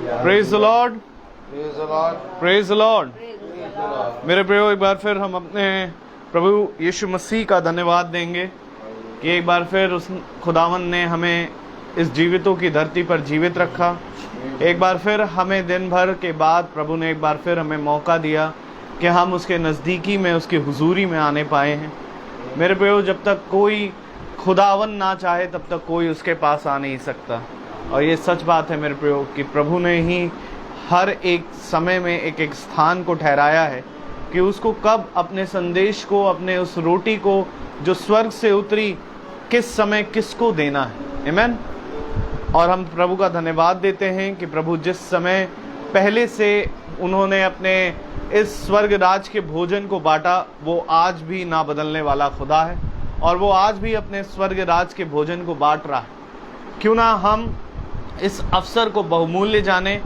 Praise the Lord, praise the Lord. मेरे प्रियो, एक बार फिर हम अपने प्रभु यीशु मसीह का धन्यवाद देंगे कि एक बार फिर उस खुदावंद ने हमें इस जीवितों की धरती पर जीवित रखा। एक बार फिर हमें दिन भर के बाद प्रभु ने एक बार फिर हमें मौका दिया कि हम उसके नज़दीकी में, उसकी हुजूरी में आने पाए हैं। मेरे प्रियो, जब तक कोई खुदावंद ना चाहे तब तक कोई उसके पास आ नहीं सकता। और ये सच बात है मेरे प्रियो कि प्रभु ने ही हर एक समय में एक एक स्थान को ठहराया है कि उसको कब अपने संदेश को, अपने उस रोटी को जो स्वर्ग से उतरी, किस समय किसको देना है। आमीन। और हम प्रभु का धन्यवाद देते हैं कि प्रभु जिस समय पहले से उन्होंने अपने इस स्वर्ग राज के भोजन को बांटा, वो आज भी ना बदलने वाला खुदा है और वो आज भी अपने स्वर्ग राज के भोजन को बांट रहा है। क्यों ना हम इस अवसर को बहुमूल्य जाने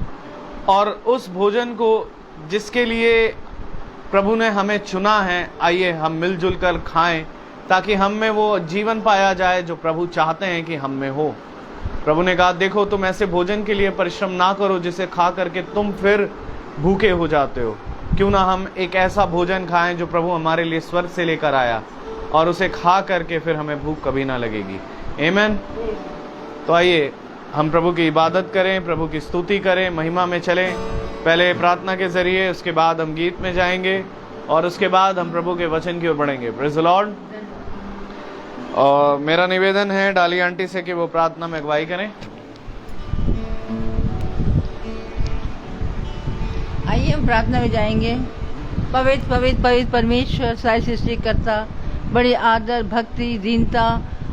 और उस भोजन को जिसके लिए प्रभु ने हमें चुना है, आइए हम मिलजुल कर खाएं ताकि हम में वो जीवन पाया जाए जो प्रभु चाहते हैं कि हम में हो। प्रभु ने कहा, देखो तुम ऐसे भोजन के लिए परिश्रम ना करो जिसे खा करके तुम फिर भूखे हो जाते हो। क्यों ना हम एक ऐसा भोजन खाएं जो प्रभु हमारे लिए स्वर्ग से लेकर आया और उसे खा करके फिर हमें भूख कभी ना लगेगी। आमीन। तो आइए हम प्रभु की इबादत करें, प्रभु की स्तुति करें, महिमा में चलें। पहले प्रार्थना के जरिए, उसके बाद हम गीत में जाएंगे और उसके बाद हम प्रभु के वचन की ओर बढ़ेंगे। Praise the Lord. और मेरा निवेदन है डाली आंटी से कि वो प्रार्थना में अगुवाई करें। आइए हम प्रार्थना में जाएंगे। पवित्र पवित्र पवित्र परमेश्वर, सारी सृष्टि करता, बड़ी आदर, भक्ति, दीनता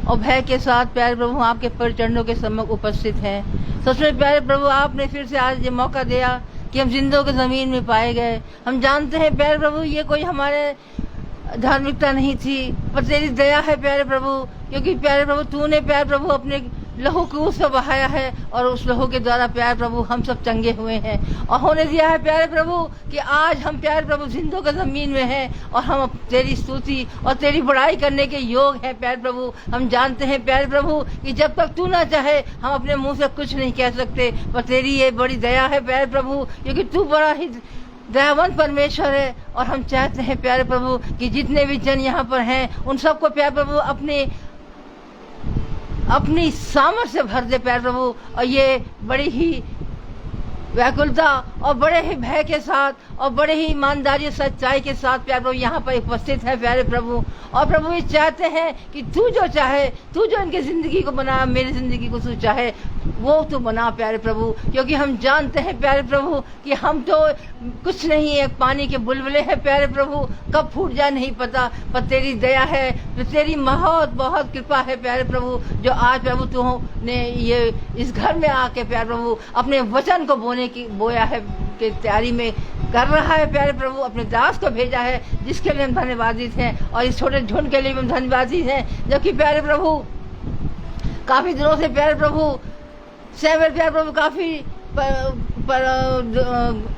और भय के साथ प्यारे प्रभु आपके परिचरणों के सम्मुख उपस्थित हैं। सच में प्यारे प्रभु, आपने फिर से आज ये मौका दिया कि हम जिंदों के ज़मीन में पाए गए। हम जानते हैं प्यारे प्रभु, ये कोई हमारे धार्मिकता नहीं थी, पर तेरी दया है प्यारे प्रभु, क्योंकि प्यारे प्रभु तूने प्यारे प्रभु अपने लहू को उस पर बहाया है और उस लहू के द्वारा प्यारे प्रभु हम सब चंगे हुए हैं और होने दिया है प्यारे प्रभु कि आज हम प्यारे प्रभु जिंदों के ज़मीन में हैं और हम तेरी स्तुति और तेरी बड़ाई करने के योग हैं प्यारे प्रभु। हम जानते हैं प्यारे प्रभु कि जब तक तू ना चाहे हम अपने मुंह से कुछ नहीं कह सकते, पर तेरी ये बड़ी दया है प्यारे प्रभु, क्योंकि तू बड़ा ही दयावंत परमेश्वर है। और हम चाहते हैं प्यारे प्रभु कि जितने भी जन यहाँ पर हैं उन सबको प्यारे प्रभु अपनी सामर्थ से भर दे प्यारे प्रभु। और ये बड़ी ही व्याकुलता और बड़े ही भय के साथ और बड़े ही ईमानदारी सच्चाई के साथ प्यारे प्रभु यहाँ पर उपस्थित है प्यारे प्रभु। और प्रभु ये चाहते हैं कि तू जो चाहे, तू जो इनकी ज़िंदगी को बना, मेरी ज़िंदगी को तू चाहे वो तू बना प्यारे प्रभु, क्योंकि हम जानते हैं प्यारे प्रभु कि हम तो कुछ नहीं, एक पानी के बुलबुले हैं प्यारे प्रभु, कब फूट जाए नहीं पता। पर तेरी दया है, तेरी बहुत बहुत कृपा है प्यारे प्रभु, जो आज प्रभु तू ने ये इस घर में आके प्यारे प्रभु अपने वचन को बोया है कि तैयारी में कर रहा है प्यारे प्रभु। अपने दास को भेजा है जिसके लिए हम धन्यवादित हैं और इस छोटे झुंड के लिए हम धन्यवादित हैं। जबकि प्यारे प्रभु काफ़ी दिनों से प्यारे प्रभु सैमुअल प्यारे प्रभु काफ़ी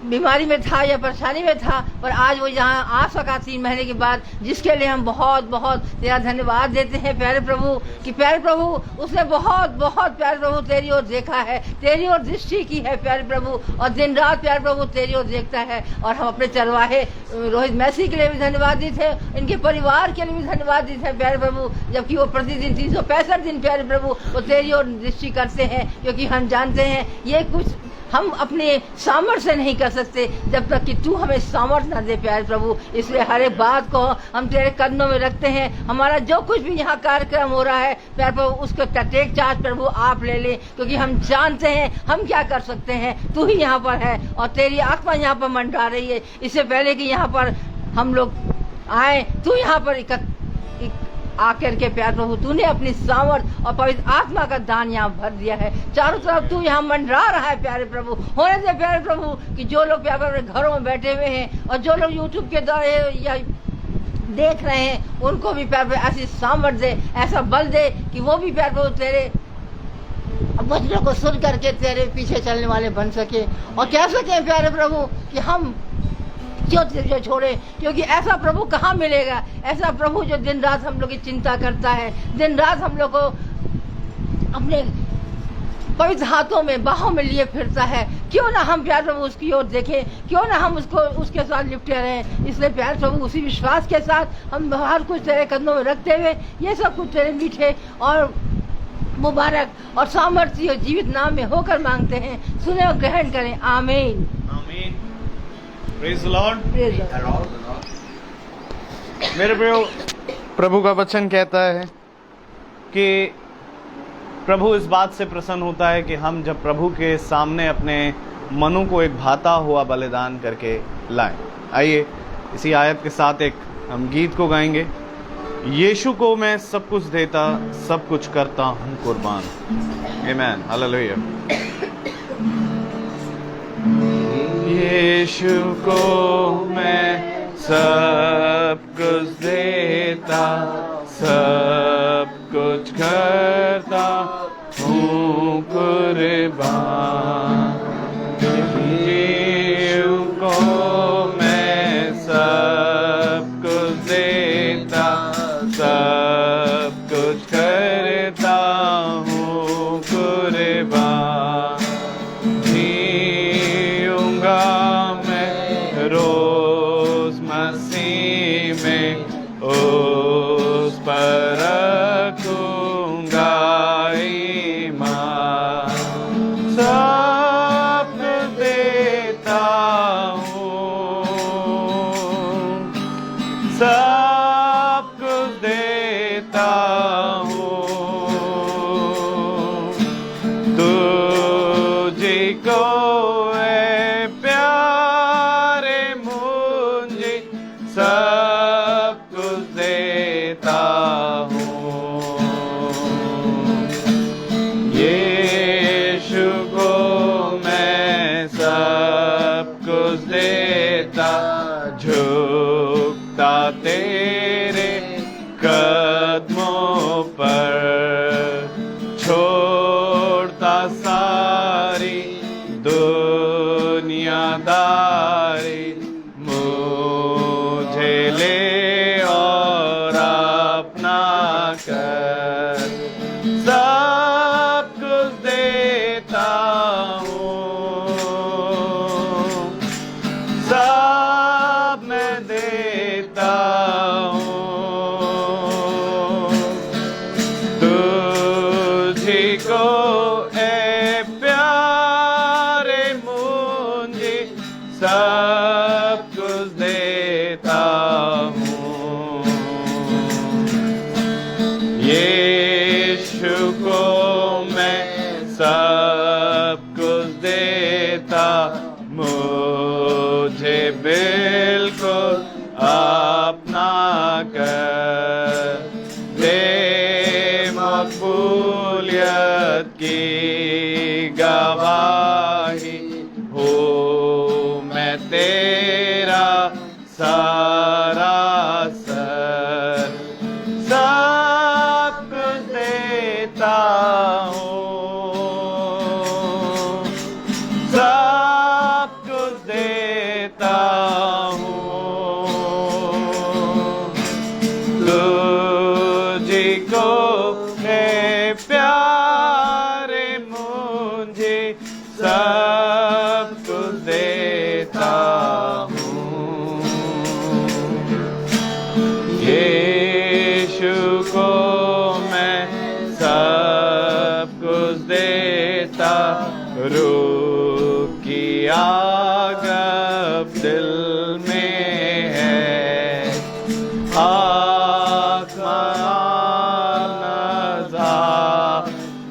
बीमारी में था या परेशानी में था, पर आज वो यहाँ आ सका 3 महीने के बाद, जिसके लिए हम बहुत बहुत तेरा धन्यवाद देते हैं प्यारे प्रभु कि प्यारे प्रभु उसने बहुत बहुत प्यारे प्रभु तेरी ओर देखा है, तेरी ओर दृष्टि की है प्यारे प्रभु, और दिन रात प्यारे प्रभु तेरी ओर देखता है। और हम अपने चरवाहे रोहित मैसी के लिए भी धन्यवादित है, इनके परिवार के लिए भी धन्यवादित है प्यारे प्रभु, जबकि वो प्रतिदिन 365 दिन प्यारे प्रभु वो तेरी ओर दृष्टि करते हैं, क्योंकि हम जानते हैं ये कुछ हम अपने सामर्थ्य से नहीं कर सकते जब तक कि तू हमें सामर्थ्य न दे प्यारे प्रभु। इसलिए हर एक बात को हम तेरे कदमों में रखते हैं। हमारा जो कुछ भी यहाँ कार्यक्रम हो रहा है प्यारे प्रभु उसको टेक चार्ज प्रभु आप ले ले, क्योंकि हम जानते हैं हम क्या कर सकते हैं, तू ही यहाँ पर है और तेरी आत्मा यहाँ पर मंडरा रही है। इससे पहले कि यहाँ पर हम लोग आए, तू यहाँ पर आकर के प्यार प्रभु तूने अपनी सामर्थ और पवित्र आत्मा का दान यहाँ भर दिया है। चारों तरफ तू यहाँ मंडरा रहा है प्यारे प्रभु। होने दे प्यारे प्रभु कि जो लोग प्यारे अपने घरों में बैठे हुए हैं और जो लोग यूट्यूब के द्वारा या देख रहे हैं उनको भी प्यारे प्रभु ऐसी सामर्थ दे, ऐसा बल दे कि वो भी प्यारे प्रभु तेरे वचनों को सुन करके तेरे पीछे चलने वाले बन सके और कह सके प्यारे प्रभु कि हम क्यों तुझे छोड़े, क्योंकि ऐसा प्रभु कहाँ मिलेगा, ऐसा प्रभु जो दिन रात हम लोग की चिंता करता है, दिन रात हम लोग को अपने पवित्र हाथों में बाहों में लिए फिरता है। क्यों ना हम प्यारे प्रभु उसकी ओर देखें, क्यों ना हम उसको उसके साथ लिपटे रहें। इसलिए प्यारे प्रभु उसी विश्वास के साथ हम हर कुछ तेरे कदमों में रखते हुए ये सब कुछ तेरे मीठे और मुबारक और सामर्थ्य और जीवित नाम में होकर मांगते हैं। सुने और ग्रहण करें। आमीन। आमीन। Praise the Lord. Praise the Lord. मेरे प्रियो, प्रभु का वचन कहता है कि प्रभु इस बात से प्रसन्न होता है कि हम जब प्रभु के सामने अपने मनों को एक भाता हुआ बलिदान करके लाएं। आइए इसी आयत के साथ एक हम गीत को गाएंगे। यीशु को मैं सब कुछ देता, सब कुछ करता हूँ कुर्बान। आमीन। हालेलुया। यीशु को मैं सब कुछ देता, सब कुछ करता हूँ कुर्बान। यीशु को मैं सब कुछ देता, सब कुछ करता हूँ कुर्बान। जीऊंगा मैं रोज मसीह में, उस पर रखूंगा ईमान। सब देता हूँ, सब कुछ देता हूँ, तुझे को है प्यारे मुझे सब कुछ देता हूँ। यीशु को मैं सब कुछ देता, झुकता तेरे कदमों पर, छोड़ता सारी दुनियादारी, मुझे ले और अपना कर। सब कुछ देता हूँ, सब मैं देता हूँ, तुझी को ए प्यारे मुझे सब कुछ देता हूँ। यीशु को मैं सब कुछ देता, मुझे बिल्कुल अपना कर। दे मकबूलियत की गवाही, हो मैं तेरा सारा सर। सब कुछ देता हूँ, सब कुछ देता हूँ, तुझी को है प्यारे मुझे सब कुछ देता हूँ। यीशु को मैं सब कुछ देता, रूह की आग अब दिल में है, आत्मा नज़ा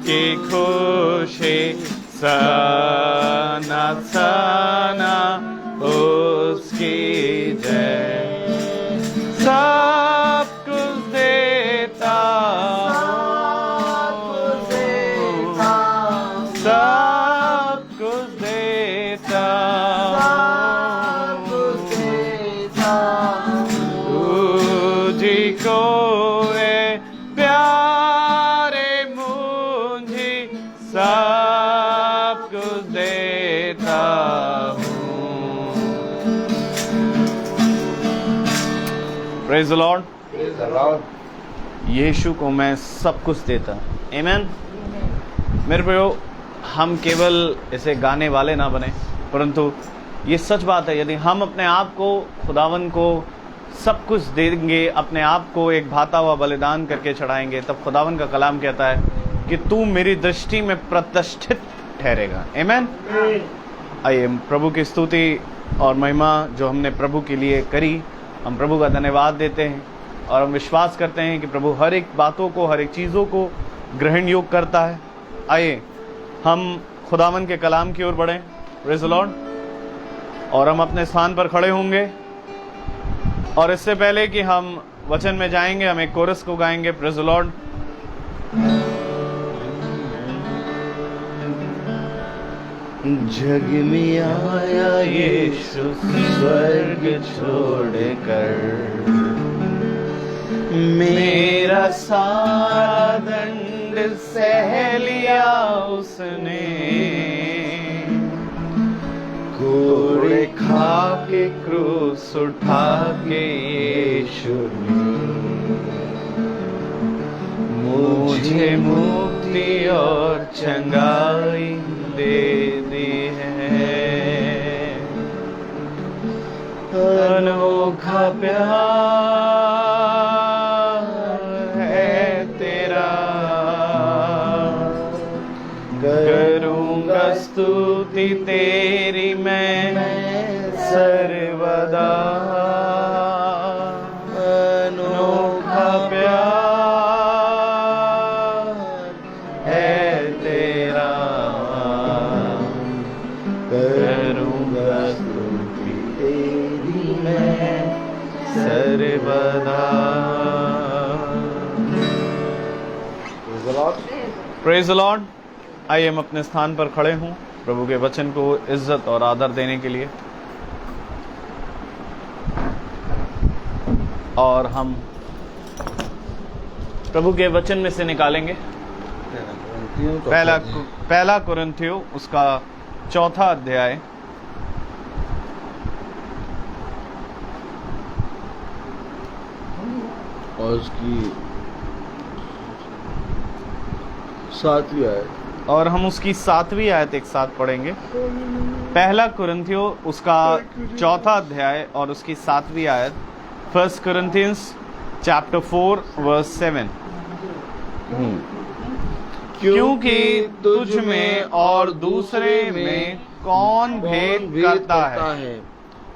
की खुशी सना सना उसकी जय। सब कुछ देता, सब कुछ देता, तुझी को है प्यारे मुझे सब कुछ देता हूँ। Praise the Lord. यीशु को मैं सब कुछ देता। आमीन। मेरे प्रियो, हम केवल ऐसे गाने वाले ना बने, परंतु ये सच बात है, यदि हम अपने आप को खुदावन को सब कुछ देंगे, अपने आप को एक भाता हुआ बलिदान करके चढ़ाएंगे, तब खुदावन का कलाम कहता है कि तू मेरी दृष्टि में प्रतिष्ठित ठहरेगा। आमीन। आइए प्रभु की स्तुति और महिमा जो हमने प्रभु के लिए करी, हम प्रभु का धन्यवाद देते हैं और हम विश्वास करते हैं कि प्रभु हर एक बातों को, हर एक चीज़ों को ग्रहण योग्य करता है। आइए हम खुदावन के कलाम की ओर बढ़ें। Praise the Lord. और हम अपने स्थान पर खड़े होंगे और इससे पहले कि हम वचन में जाएंगे, हम एक कोरस को गाएंगे। Praise the Lord. जग में आया यीशु स्वर्ग छोड़कर, मेरा सारा दंड सह लिया उसने, कोड़े खा के क्रूस उठा के यीशु ने मुझे मुक्ति और चंगाई दे दी है। अनोखा प्यार है तेरा, करूंगा स्तुति तेरी मैं सर्वदा। अनोखा प्यार है तेरा, करूंगा स्तुति तेरी मैं सर्वदा। Praise the Lord. आइए हम अपने स्थान पर खड़े हों प्रभु के वचन को इज्जत और आदर देने के लिए, और हम प्रभु के वचन में से निकालेंगे पहला कुरिन्थियों उसका 4 अध्याय और उसकी 7वीं आयत, और हम उसकी 7वीं आयत एक साथ पढ़ेंगे। पहला कुरिन्थियों उसका 4 अध्याय और उसकी 7वीं आयत। 1 Corinthians chapter 4 verse 7। क्योंकि तुझ में और दूसरे में कौन भेद करता है,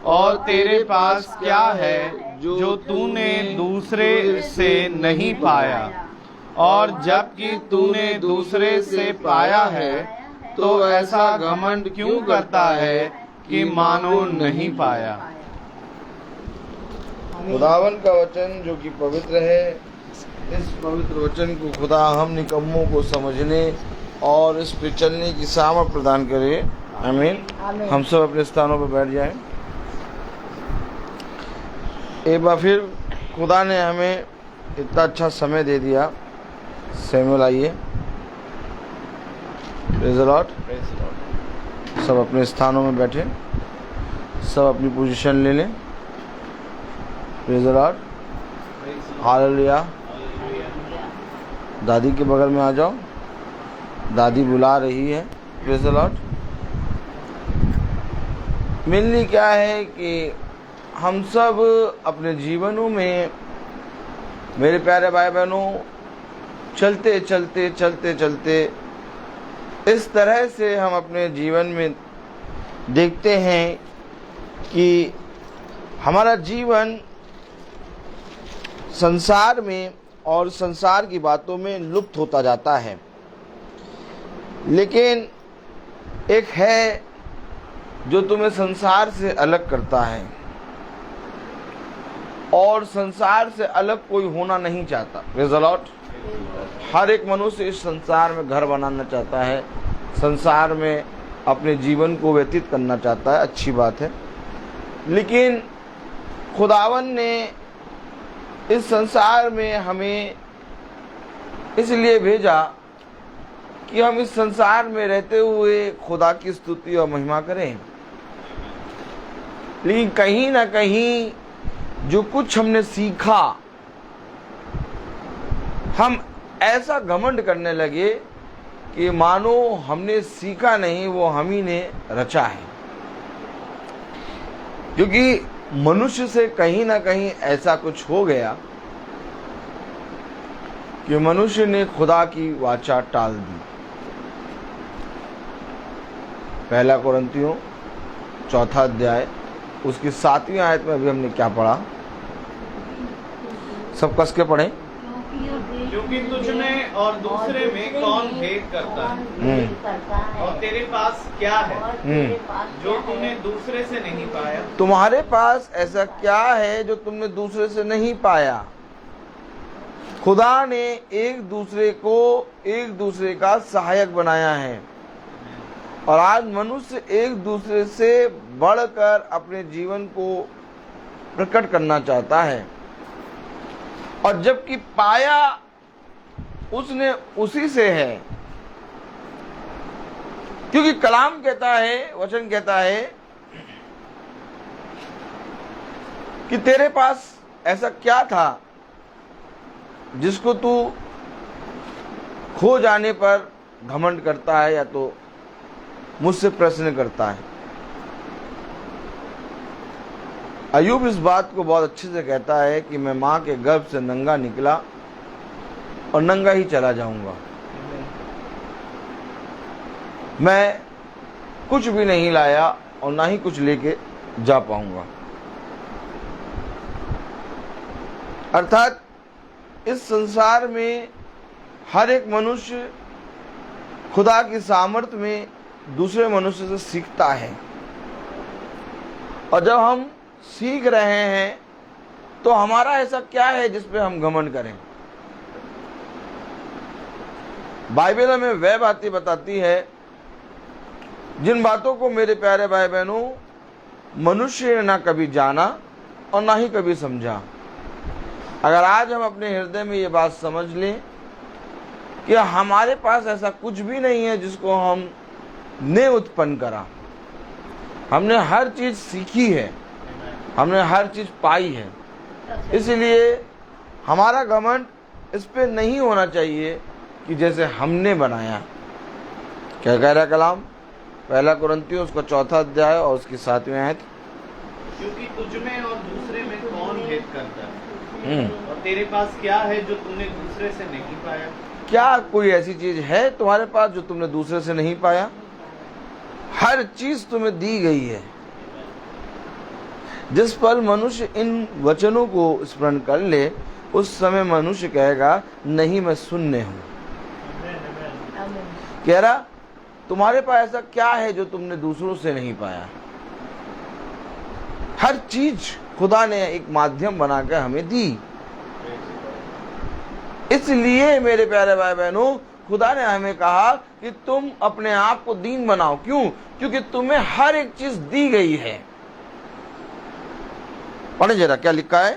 और तेरे पास क्या है जो तूने दूसरे से नहीं पाया, और जबकि तूने दूसरे से पाया है तो ऐसा घमंड क्यों करता है कि मानो नहीं पाया। खुदावन का वचन जो कि पवित्र है, इस पवित्र वचन को खुदा हम निकम्मों को समझने और इस पर चलने की सामर्थ प्रदान करे। आमीन। हम सब अपने स्थानों पर बैठ जाएं। एक बार फिर खुदा ने हमें इतना अच्छा समय दे दिया। सैमुअल आइए। Praise the Lord. सब अपने स्थानों में बैठे, सब अपनी पोजीशन ले लें। Praise the Lord. हालेलुया। दादी के बगल में आ जाओ, दादी बुला रही है। Praise the Lord. मेनली क्या है कि हम सब अपने जीवनों में, मेरे प्यारे भाई बहनों, चलते चलते चलते चलते इस तरह से हम अपने जीवन में देखते हैं कि हमारा जीवन संसार में और संसार की बातों में लुप्त होता जाता है। लेकिन एक है जो तुम्हें संसार से अलग करता है, और संसार से अलग कोई होना नहीं चाहता। Praise the Lord. हर एक मनुष्य इस संसार में घर बनाना चाहता है, संसार में अपने जीवन को व्यतीत करना चाहता है। अच्छी बात है, लेकिन खुदावन ने इस संसार में हमें इसलिए भेजा कि हम इस संसार में रहते हुए खुदा की स्तुति और महिमा करें। लेकिन कहीं ना कहीं जो कुछ हमने सीखा, हम ऐसा घमंड करने लगे कि मानो हमने सीखा नहीं, वो हम ही ने रचा है। क्योंकि मनुष्य से कहीं ना कहीं ऐसा कुछ हो गया कि मनुष्य ने खुदा की वाचा टाल दी। पहला कुरिन्थियों 4 अध्याय उसकी 7वीं आयत में अभी हमने क्या पढ़ा, सब कस के पढ़े। क्योंकि तुझ में और दूसरे में कौन भेद करता है, और तेरे पास क्या है जो तूने दूसरे से नहीं पाया। तुम्हारे पास ऐसा क्या है जो तुमने दूसरे से नहीं पाया। खुदा ने एक दूसरे को एक दूसरे का सहायक बनाया है, और आज मनुष्य एक दूसरे से बढ़कर अपने जीवन को प्रकट करना चाहता है, और जबकि पाया उसने उसी से है। क्योंकि कलाम कहता है, वचन कहता है कि तेरे पास ऐसा क्या था जिसको तू खो जाने पर घमंड करता है या तो मुझसे प्रश्न करता है। अय्यूब इस बात को बहुत अच्छे से कहता है कि मैं मां के गर्भ से नंगा निकला और नंगा ही चला जाऊंगा। मैं कुछ भी नहीं लाया और ना ही कुछ लेके जा पाऊंगा। अर्थात इस संसार में हर एक मनुष्य खुदा की सामर्थ्य में दूसरे मनुष्य से सीखता है, और जब हम सीख रहे हैं तो हमारा ऐसा क्या है जिस पे हम घमंड करें। बाइबल हमें वह बातें बताती है जिन बातों को मेरे प्यारे भाई बहनों मनुष्य ने ना कभी जाना और ना ही कभी समझा। अगर आज हम अपने हृदय में ये बात समझ लें कि हमारे पास ऐसा कुछ भी नहीं है जिसको हमने उत्पन्न करा, हमने हर चीज सीखी है, हमने हर चीज पाई है, इसलिए हमारा घमंड इस पे नहीं होना चाहिए कि जैसे हमने बनाया। क्या कह रहा है कलाम? पहला कुरिन्थियों उसका 4 अध्याय और उसकी 7वीं आयत। क्योंकि तुझ में और दूसरे में कौन भेद करता है, और तेरे पास क्या है जो तूने दूसरे से नहीं पाया। क्या कोई ऐसी चीज है तुम्हारे पास जो तुमने दूसरे से नहीं पाया? हर चीज तुम्हें दी गई है। जिस पल मनुष्य इन वचनों को स्मरण कर ले, उस समय मनुष्य कहेगा नहीं, मैं शून्य हूं। कह रहा तुम्हारे पास ऐसा क्या है जो तुमने दूसरों से नहीं पाया। हर चीज खुदा ने एक माध्यम बनाकर हमें दी। इसलिए मेरे प्यारे भाई बहनों खुदा ने हमें कहा कि तुम अपने आप को दीन बनाओ। क्यों? क्योंकि तुम्हें हर एक चीज दी गई है। पढ़े जरा क्या लिखा है।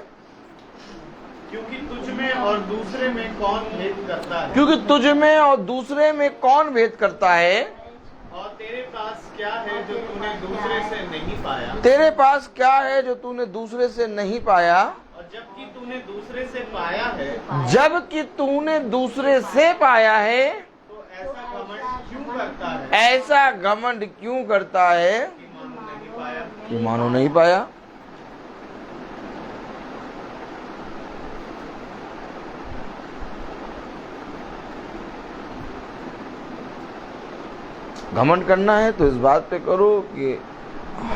क्योंकि तुझ में और दूसरे में कौन भेद करता है, क्योंकि तुझ में और दूसरे में कौन भेद करता है, और तेरे पास क्या है जो तूने दूसरे से नहीं पाया। तेरे पास क्या है जो तूने दूसरे से नहीं पाया। और जबकि तूने दूसरे से पाया है, जबकि तूने दूसरे से पाया है, तो ऐसा घमंड क्यों करता है, ऐसा घमंड क्यों करता है कि मानो नहीं पाया। कि मानो नहीं पाया। घमंड करना है तो इस बात पे करो कि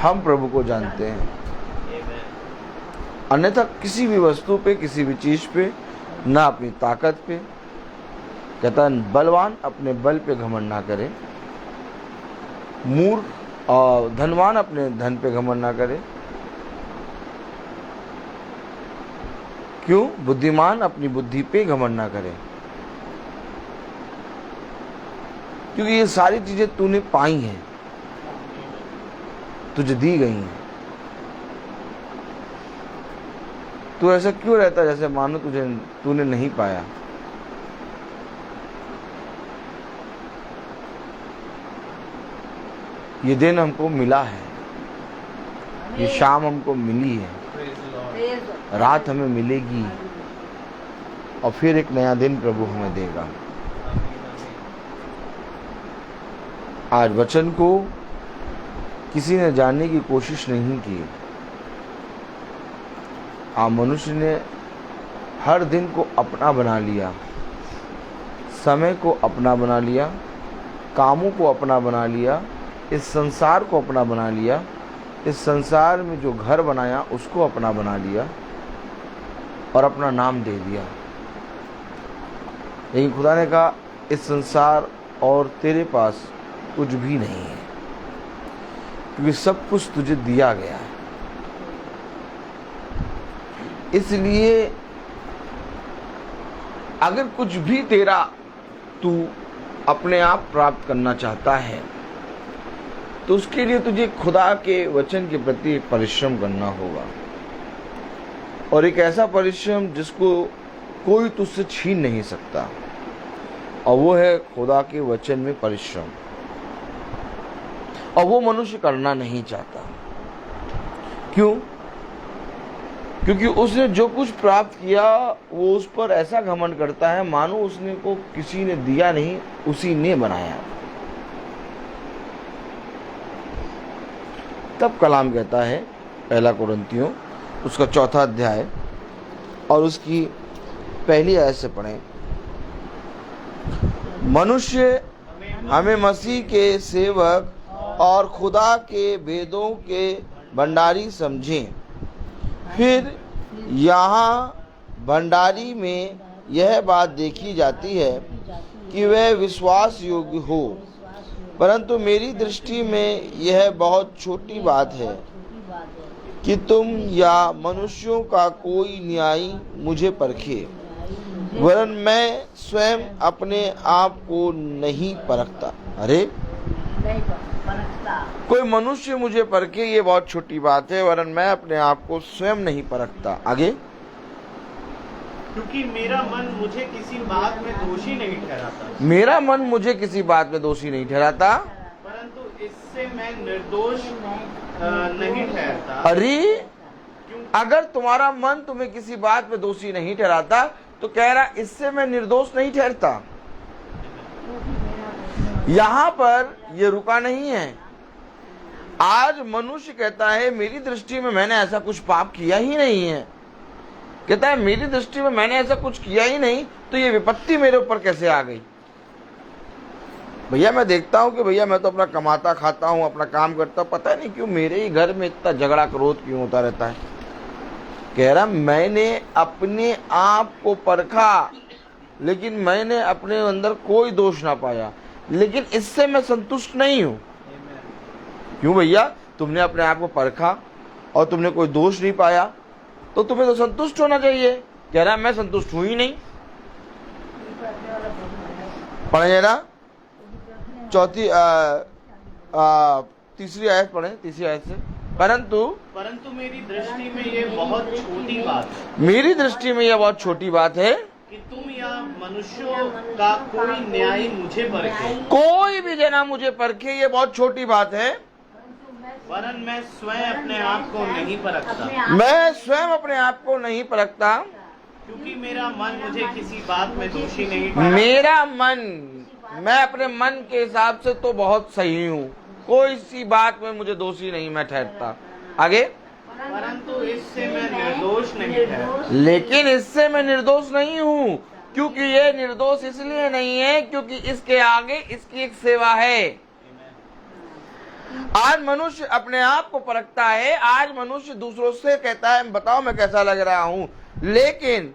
हम प्रभु को जानते हैं, अन्यथा किसी भी वस्तु पे, किसी भी चीज पे, ना अपनी ताकत पे। कहता है बलवान अपने बल पे घमंड ना करे, मूर्ख और धनवान अपने धन पे घमंड ना करे। क्यों? बुद्धिमान अपनी बुद्धि पे घमंड ना करे, क्योंकि ये सारी चीजें तूने पाई हैं, तुझे दी गई हैं। तू ऐसा क्यों रहता है जैसे मानो तूने नहीं पाया। ये दिन हमको मिला है, ये शाम हमको मिली है, रात हमें मिलेगी, और फिर एक नया दिन प्रभु हमें देगा। आज वचन को किसी ने जानने की कोशिश नहीं की। आज मनुष्य ने हर दिन को अपना बना लिया, समय को अपना बना लिया, कामों को अपना बना लिया, इस संसार को अपना बना लिया, इस संसार में जो घर बनाया उसको अपना बना लिया और अपना नाम दे दिया। लेकिन खुदा ने कहा इस संसार और तेरे पास कुछ भी नहीं है, क्योंकि सब कुछ तुझे दिया गया है। इसलिए अगर कुछ भी तेरा तू अपने आप प्राप्त करना चाहता है तो उसके लिए तुझे खुदा के वचन के प्रति एक परिश्रम करना होगा, और एक ऐसा परिश्रम जिसको कोई तुझसे छीन नहीं सकता, और वो है खुदा के वचन में परिश्रम। और वो मनुष्य करना नहीं चाहता। क्यों? क्योंकि उसने जो कुछ प्राप्त किया वो उस पर ऐसा घमंड करता है मानो उसने को किसी ने दिया नहीं, उसी ने बनाया। तब कलाम कहता है, पहला कुरिन्थियों उसका 4 अध्याय और उसकी पहली आयत से पढ़ें। मनुष्य हमें मसीह के सेवक और खुदा के वेदों के भंडारी समझें। फिर यहाँ भंडारी में यह बात देखी जाती है कि वह विश्वास योग्य हो, परंतु मेरी दृष्टि में यह बहुत छोटी बात है कि तुम या मनुष्यों का कोई न्यायी मुझे परखे, वरन मैं स्वयं अपने आप को नहीं परखता। अरे कोई मनुष्य मुझे परखे ये बहुत छोटी बात है, वरन मैं अपने आप को स्वयं नहीं परखता। आगे, क्योंकि मेरा मन मुझे किसी बात में दोषी नहीं ठहराता। मेरा मन मुझे किसी बात में दोषी नहीं ठहराता, परंतु इससे मैं निर्दोष नहीं ठहरता। अरे अगर तुम्हारा मन तुम्हें किसी बात में दोषी नहीं ठहराता तो कह रहा इससे मैं निर्दोष नहीं ठहरता। यहाँ पर ये रुका नहीं है। आज मनुष्य कहता है मेरी दृष्टि में मैंने ऐसा कुछ पाप किया ही नहीं है। कहता है मेरी दृष्टि में मैंने ऐसा कुछ किया ही नहीं, तो ये विपत्ति मेरे ऊपर कैसे आ गई। भैया मैं देखता हूँ कि भैया मैं तो अपना कमाता खाता हूँ, अपना काम करता हूँ, पता नहीं क्यों मेरे ही घर में इतना झगड़ा क्रोध क्यों होता रहता है। कह रहा मैंने अपने आप को परखा, लेकिन मैंने अपने अंदर कोई दोष ना पाया, लेकिन इससे मैं संतुष्ट नहीं हूं। क्यों भैया? तुमने अपने आप को परखा और तुमने कोई दोष नहीं पाया, तो तुम्हें तो संतुष्ट होना चाहिए। कह रहा मैं संतुष्ट हूं ही नहीं। पढ़े जरा तीसरी आयत पढ़े, तीसरी आयत से। परंतु मेरी दृष्टि में ये बहुत छोटी बात है। मेरी दृष्टि में यह बहुत छोटी बात है कि तुम या मनुष्यों का कोई न्याय मुझे परखे। कोई भी जना मुझे परखे, ये बहुत छोटी बात है। वरन मैं स्वयं अपने आप को नहीं परखता। मैं स्वयं अपने आप को नहीं परखता, क्योंकि मेरा मन मुझे किसी बात में दोषी नहीं ठहराता। मेरा मन, मैं अपने मन के हिसाब से तो बहुत सही हूँ, कोई सी बात में मुझे दोषी नहीं मैं ठहरता। आगे, परंतु इससे मैं निर्दोष नहीं ठहरता। लेकिन इससे मैं निर्दोष नहीं हूँ, क्योंकि ये निर्दोष इसलिए नहीं है क्योंकि इसके आगे इसकी एक सेवा है। आज मनुष्य अपने आप को परखता है, आज मनुष्य दूसरों से कहता है बताओ मैं कैसा लग रहा हूँ, लेकिन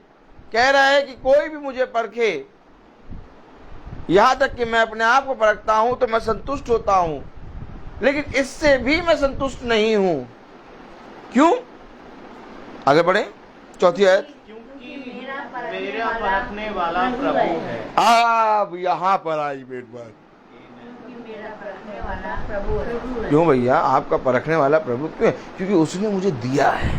कह रहा है कि कोई भी मुझे परखे, यहाँ तक कि मैं अपने आप को परखता हूँ तो मैं संतुष्ट होता हूँ, लेकिन इससे भी मैं संतुष्ट नहीं हूँ। क्यों? आगे बढ़े, चौथी आयत। क्योंकि मेरा परखने वाला प्रभु है। अब यहाँ पर आई बेट बात। क्यों भैया? आपका परखने वाला प्रभु क्यों है? क्योंकि उसने मुझे दिया है।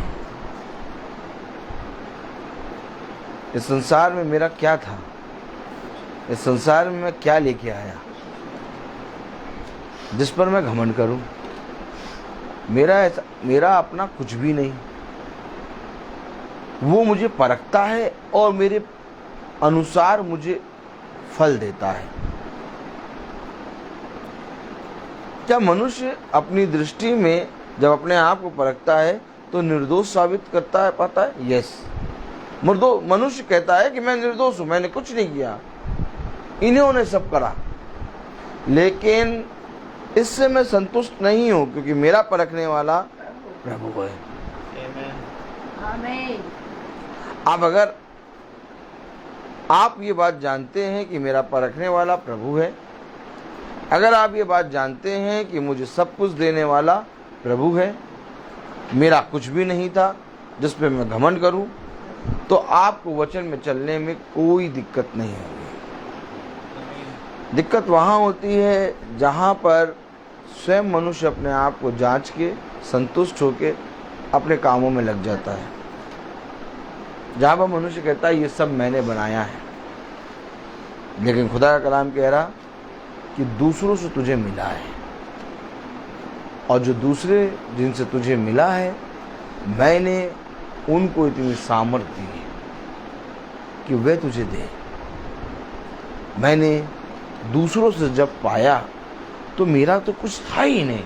इस संसार में मेरा क्या था, इस संसार में मैं क्या लेके आया जिस पर मैं घमंड करूं। मेरा अपना कुछ भी नहीं। वो मुझे परखता है और मेरे अनुसार मुझे फल देता है। क्या मनुष्य अपनी दृष्टि में जब अपने आप को परखता है तो निर्दोष साबित करता है पाता है? यस। मनुष्य कहता है कि मैं निर्दोष हूं, मैंने कुछ नहीं किया, इन्होंने सब करा, लेकिन इससे मैं संतुष्ट नहीं हूं क्योंकि मेरा परखने वाला प्रभु है। अब अगर आप ये बात जानते हैं कि मेरा परखने वाला प्रभु है, अगर आप ये बात जानते हैं कि मुझे सब कुछ देने वाला प्रभु है, मेरा कुछ भी नहीं था जिस पे मैं घमंड करूं, तो आपको वचन में चलने में कोई दिक्कत नहीं होगी। दिक्कत वहाँ होती है जहाँ पर स्वयं मनुष्य अपने आप को जांच के संतुष्ट होके अपने कामों में लग जाता है, जहाँ पर मनुष्य कहता है ये सब मैंने बनाया है। लेकिन खुदा का कलाम कह रहा कि दूसरों से तुझे मिला है, और जो दूसरे जिनसे तुझे मिला है मैंने उनको इतनी सामर्थ्य दी है कि वे तुझे दे। मैंने दूसरों से जब पाया तो मेरा तो कुछ था ही नहीं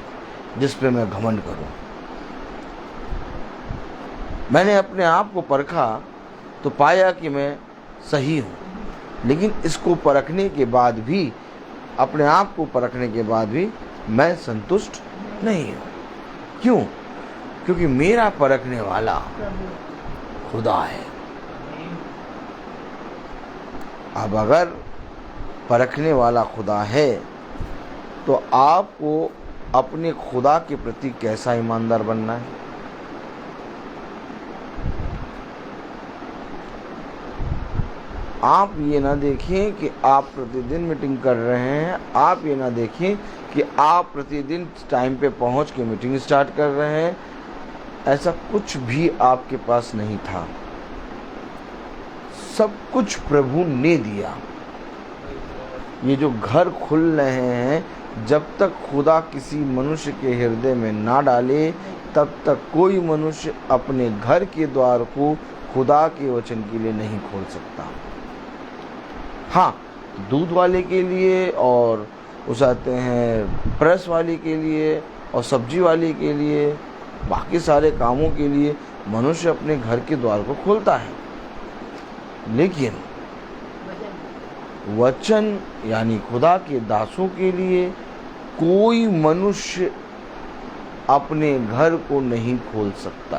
जिस पे मैं घमंड करूं। मैंने अपने आप को परखा तो पाया कि मैं सही हूं, लेकिन इसको परखने के बाद भी, अपने आप को परखने के बाद भी मैं संतुष्ट नहीं हूं। क्यों? क्योंकि मेरा परखने वाला खुदा है। अब अगर परखने वाला खुदा है तो आपको अपने खुदा के प्रति कैसा ईमानदार बनना है? आप ये ना देखें कि आप प्रतिदिन मीटिंग कर रहे हैं, आप ये ना देखें कि आप प्रतिदिन टाइम पे पहुंच के मीटिंग स्टार्ट कर रहे हैं। ऐसा कुछ भी आपके पास नहीं था, सब कुछ प्रभु ने दिया। ये जो घर खुल रहे हैं, जब तक खुदा किसी मनुष्य के हृदय में ना डाले तब तक कोई मनुष्य अपने घर के द्वार को खुदा के वचन के लिए नहीं खोल सकता। हाँ, दूध वाले के लिए और उस आते हैं प्रेस वाले के लिए और सब्जी वाले के लिए, बाकी सारे कामों के लिए मनुष्य अपने घर के द्वार को खोलता है, लेकिन वचन यानी खुदा के दासों के लिए कोई मनुष्य अपने घर को नहीं खोल सकता,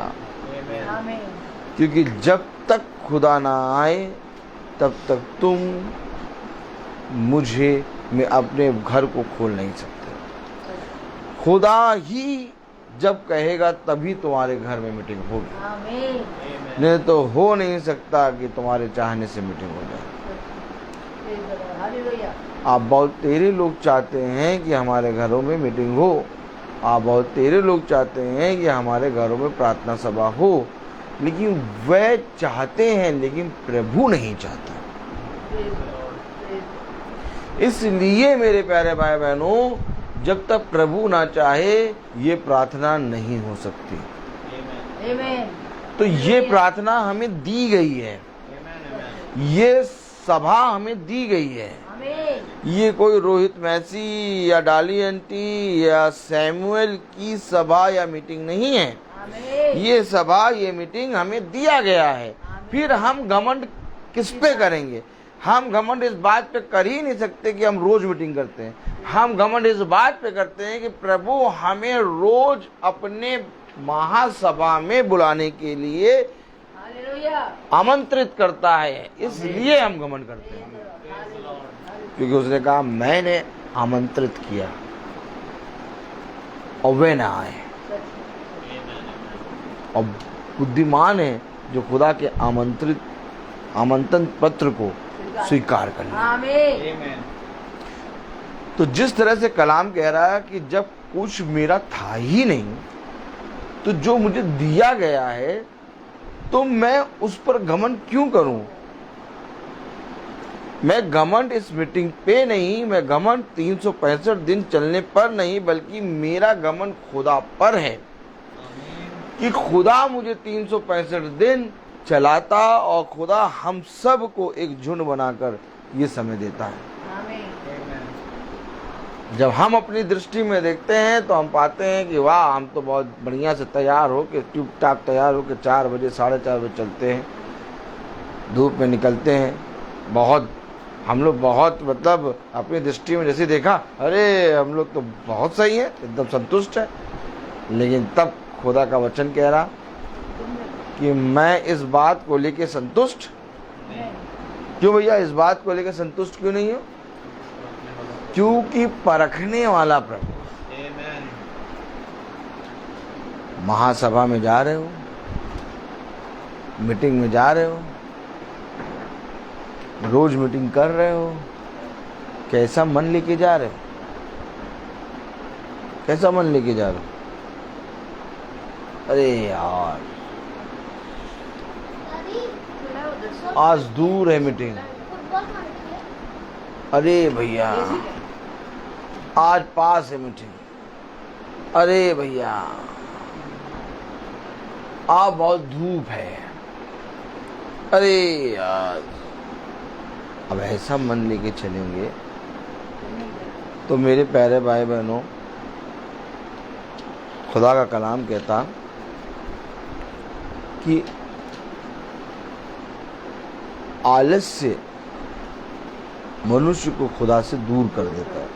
क्योंकि जब तक खुदा ना आए तब तक तुम मैं अपने घर को खोल नहीं सकते। खुदा ही जब कहेगा तभी तुम्हारे घर में मीटिंग होगी, नहीं तो हो नहीं सकता कि तुम्हारे चाहने से मीटिंग हो जाए। आप बहुत तेरे लोग चाहते हैं कि हमारे घरों में मीटिंग हो, आप बहुत तेरे लोग चाहते हैं कि हमारे घरों में प्रार्थना सभा हो, लेकिन वे चाहते हैं लेकिन प्रभु नहीं चाहता। इसलिए मेरे प्यारे भाई बहनों, जब तक प्रभु ना चाहे ये प्रार्थना नहीं हो सकती। तो ये प्रार्थना हमें दी गई है, ये सभा हमें दी गई है। ये कोई रोहित मैसी या डाली आंटी या सैमुअल की सभा या मीटिंग नहीं है। ये सभा, ये मीटिंग हमें दिया गया है। फिर हम घमंड किस पे करेंगे? हम घमंड इस बात पे कर ही नहीं सकते कि हम रोज मीटिंग करते हैं। हम घमंड इस बात पे करते हैं कि प्रभु हमें रोज अपने महासभा में बुलाने के लिए आमंत्रित करता है, इसलिए हम घमंड करते हैं, क्योंकि उसने कहा मैंने आमंत्रित किया और वे ना आए। और बुद्धिमान है जो खुदा के आमंत्रण पत्र को स्वीकार कर ले। तो जिस तरह से कलाम कह रहा है कि जब कुछ मेरा था ही नहीं, तो जो मुझे दिया गया है तो मैं उस पर घमंड क्यों करूं? मैं घमंड इस मीटिंग पे नहीं, मैं घमंड 365 दिन चलने पर नहीं, बल्कि मेरा घमंड खुदा पर है कि खुदा मुझे 365 दिन चलाता और खुदा हम सब को एक झुंड बनाकर ये समय देता है। जब हम अपनी दृष्टि में देखते हैं तो हम पाते हैं कि वाह, हम तो बहुत बढ़िया से तैयार हो के ट्यूब टाप तैयार हो के 4 बजे 4:30 बजे चलते हैं, धूप में निकलते हैं। बहुत हम लोग बहुत मतलब अपनी दृष्टि में जैसे देखा, अरे हम लोग तो बहुत सही है, एकदम संतुष्ट है। लेकिन तब खुदा का वचन कह रहा कि मैं इस बात को लेके संतुष्ट क्यों भैया, इस बात को लेकर संतुष्ट क्यों नहीं हो? क्योंकि परखने वाला प्रभु। महासभा में जा रहे हो, मीटिंग में जा रहे हो, रोज मीटिंग कर रहे हो, कैसा मन लेके जा रहे हो? कैसा मन लेके जा रहे हो? अरे यार, आज दूर है मीटिंग, अरे भैया आज पास है मीटिंग, अरे भैया आज बहुत धूप है, अरे यार। अब ऐसा मन लेके चलेंगे तो मेरे प्यारे भाई बहनों, खुदा का कलाम कहता कि आलस्य मनुष्य को खुदा से दूर कर देता है।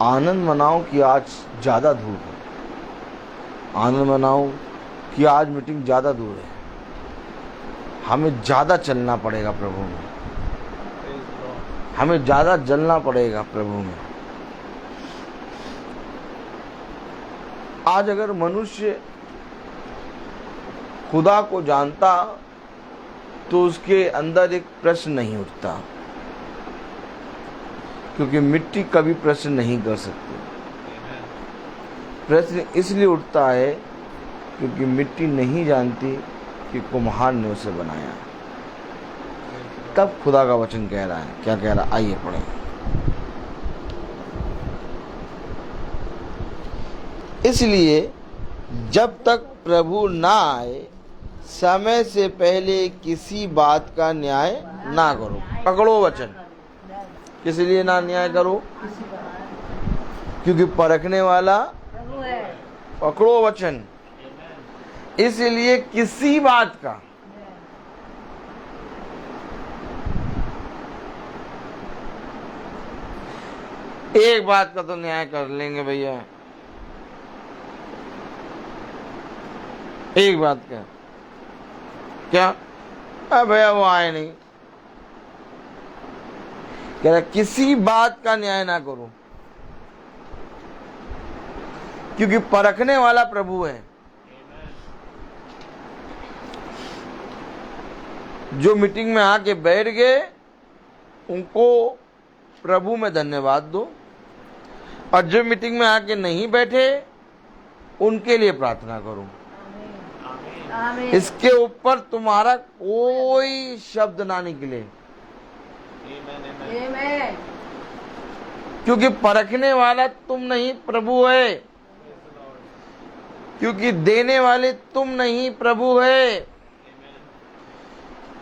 आनंद मनाओ कि आज ज़्यादा धूप है, आनंद मनाओ कि आज मीटिंग ज़्यादा दूर है, हमें ज़्यादा चलना पड़ेगा प्रभु में, हमें ज़्यादा जलना पड़ेगा प्रभु में। आज अगर मनुष्य खुदा को जानता तो उसके अंदर एक प्रश्न नहीं उठता, क्योंकि मिट्टी कभी प्रश्न नहीं कर सकती। प्रश्न इसलिए उठता है क्योंकि मिट्टी नहीं जानती कि कुम्हार ने उसे बनाया। तब खुदा का वचन कह रहा है, क्या कह रहा है? आइए पढ़ें। इसलिए जब तक प्रभु ना आए, समय से पहले किसी बात का न्याय ना करो। पकड़ो वचन। किस लिए ना न्याय करो? क्योंकि परखने वाला पकड़ो वचन। इसलिए किसी बात का, एक बात का तो न्याय कर लेंगे भैया, एक बात का क्या? अब भैया वो आए नहीं, कह रहा किसी बात का न्याय ना करो, क्योंकि परखने वाला प्रभु है। जो मीटिंग में आके बैठ गए उनको प्रभु में धन्यवाद दो, और जो मीटिंग में आके नहीं बैठे उनके लिए प्रार्थना करो। इसके ऊपर तुम्हारा कोई शब्द ना निकले, क्योंकि परखने वाला तुम नहीं प्रभु है, क्योंकि देने वाले तुम नहीं प्रभु है,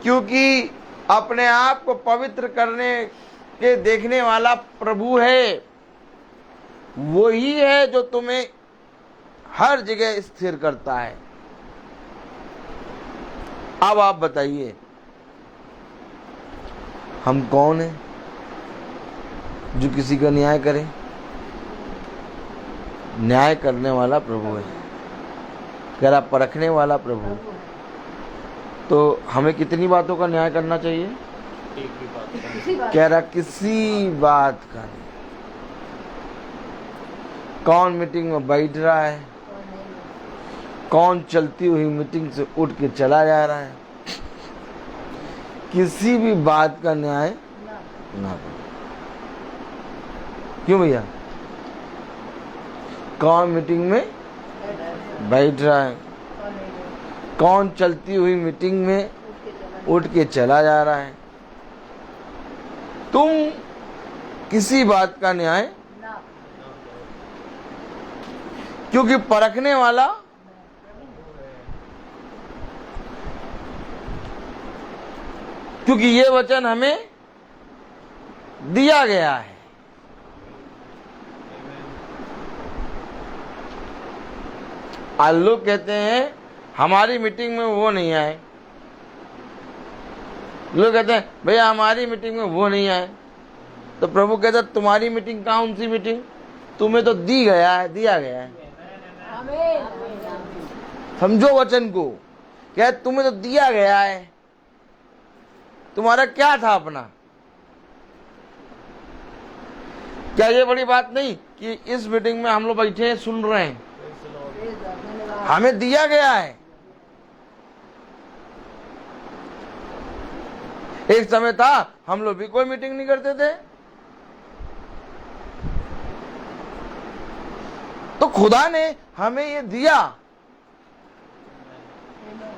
क्योंकि अपने आप को पवित्र करने के देखने वाला प्रभु है। वही है जो तुम्हें हर जगह स्थिर करता है। अब आप बताइए, हम कौन हैं जो किसी का न्याय करें? न्याय करने वाला प्रभु है, कह रहा परखने वाला प्रभु। तो हमें कितनी बातों का न्याय करना चाहिए? कह रहा किसी बात का नहीं। कौन मीटिंग में बैठ रहा है, कौन चलती हुई मीटिंग से उठ के चला जा रहा है, किसी भी बात का न्याय ना करो। क्यों भैया? कौन मीटिंग में बैठ रहा है, कौन चलती हुई मीटिंग में उठ के चला जा रहा है, तुम किसी बात का न्याय, क्योंकि परखने वाला क्योंकि ये वचन हमें दिया गया है। आज लोग कहते हैं हमारी मीटिंग में वो नहीं आए, लोग कहते हैं भैया हमारी मीटिंग में वो नहीं आए, तो प्रभु कहता तुम्हारी मीटिंग कौन सी मीटिंग, तुम्हें तो दी गया है, दिया गया है। समझो वचन को, क्या तुम्हें तो दिया गया है, तुम्हारा क्या था अपना। क्या ये बड़ी बात नहीं कि इस मीटिंग में हम लोग बैठे हैं सुन रहे हैं, हमें दिया गया है। एक समय था हम लोग भी कोई मीटिंग नहीं करते थे, तो खुदा ने हमें ये दिया,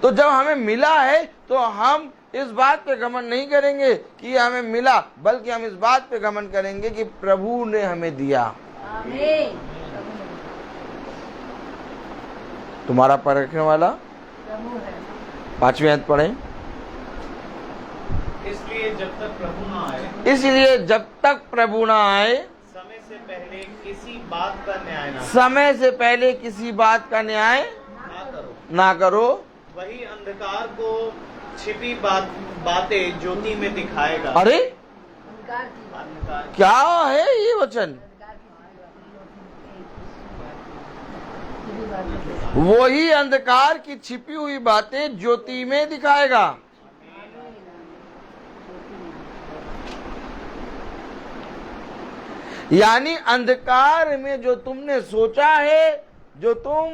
तो जब हमें मिला है तो हम इस बात पे घमंड नहीं करेंगे कि हमें मिला, बल्कि हम इस बात पे घमंड करेंगे कि प्रभु ने हमें दिया। तुम्हारा परखने वाला 5वीं आयत पढ़ें। इसलिए जब तक प्रभु ना आए, इसलिए जब तक प्रभु ना आए, समय से पहले किसी बात का न्याय ना समय से पहले किसी बात का न्याय करो, ना करो। वही अंधकार को छिपी बातें ज्योति में दिखाएगा। अरे अंधकार क्या है ये वचन, वही अंधकार की छिपी हुई बातें ज्योति में दिखाएगा। यानी अंधकार में जो तुमने सोचा है, जो तुम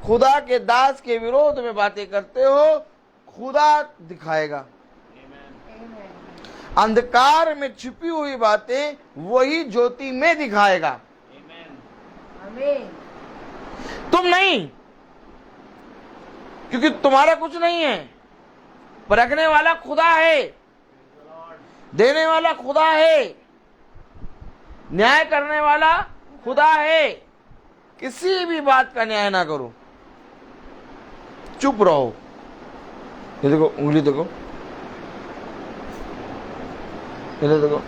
खुदा के दास के विरोध में बातें करते हो, खुदा दिखाएगा। अंधकार में छिपी हुई बातें वही ज्योति में दिखाएगा, तुम नहीं, क्योंकि तुम्हारा कुछ नहीं है। परखने वाला खुदा है, देने वाला खुदा है, न्याय करने वाला खुदा है। किसी भी बात का न्याय ना करो, चुप रहो। ये देखो उंगली देखो, ये देखो,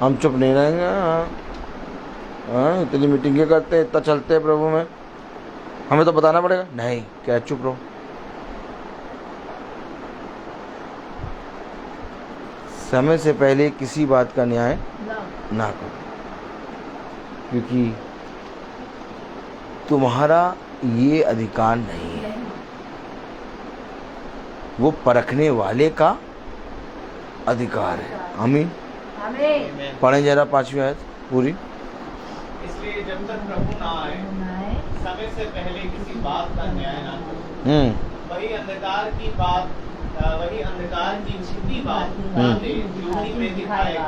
हम चुप नहीं रहेंगे। हाँ, इतनी मीटिंगें करते हैं, इतना चलते हैं प्रभु में, हमें तो बताना पड़ेगा। नहीं, क्या चुप रहो। समय से पहले किसी बात का न्याय ना करो, क्योंकि तुम्हारा ये अधिकार नहीं है, वो परखने वाले का अधिकार है। आमीन। पढ़ें जरा 5वीं आयत पूरी। इसलिए जब तक प्रभु ना आए, समय से पहले किसी बात का न्याय ना करो। वही अंधकार की छिपी बातें ज्योति में दिखाएगा।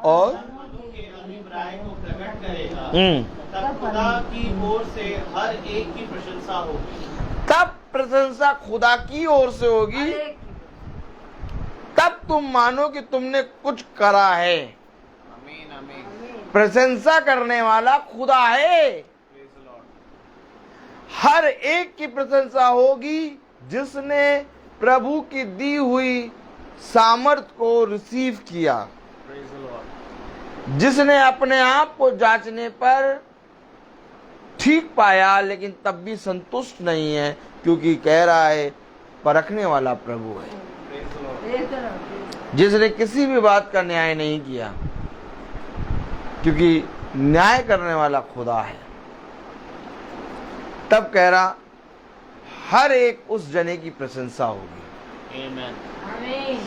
और के अभिप्राय को प्रकट करेगा। तब खुदा की ओर से हर एक की प्रशंसा होगी। तब प्रशंसा खुदा की ओर से होगी, तब तुम मानो कि तुमने कुछ करा है। आमीन, आमीन। प्रशंसा करने वाला खुदा है। हर एक की प्रशंसा होगी जिसने प्रभु की दी हुई सामर्थ को रिसीव किया, जिसने अपने आप को जांचने पर ठीक पाया, लेकिन तब भी संतुष्ट नहीं है, क्योंकि कह रहा है परखने वाला प्रभु है, जिसने किसी भी बात का न्याय नहीं किया, क्योंकि न्याय करने वाला खुदा है। तब कह रहा हर एक उस जने की प्रशंसा होगी। आमीन।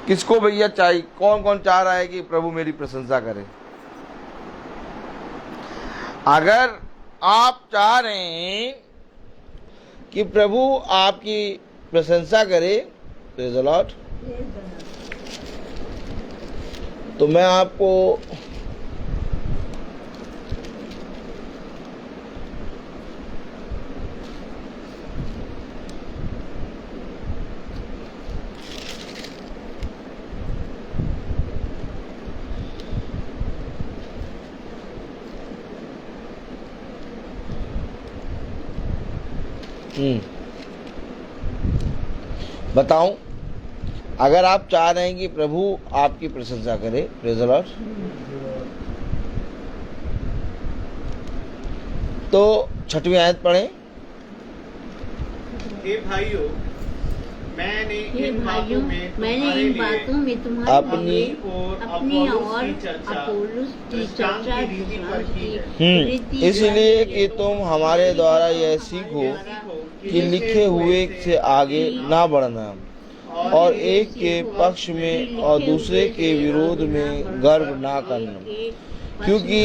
किसको भैया चाहिए, कौन कौन चाह रहा है कि प्रभु मेरी प्रशंसा करे? अगर आप चाह रहे हैं कि प्रभु आपकी प्रशंसा करे, प्रेज़ द लॉर्ड, तो मैं आपको बताऊं, अगर आप चाह रहे हैं कि प्रभु आपकी प्रशंसा करे, प्रेज़ द लॉर्ड, तो 6वीं आयत पढ़ें। हे भाइयों, मैंने इन बातों में अपनी और अपोलोस की चर्चा रीति पर की है, इसलिए कि तुम हमारे द्वारा यह सीखो कि लिखे हुए से आगे ना बढ़ना और एक के पक्ष में और दूसरे के विरोध में गर्व ना करना, क्योंकि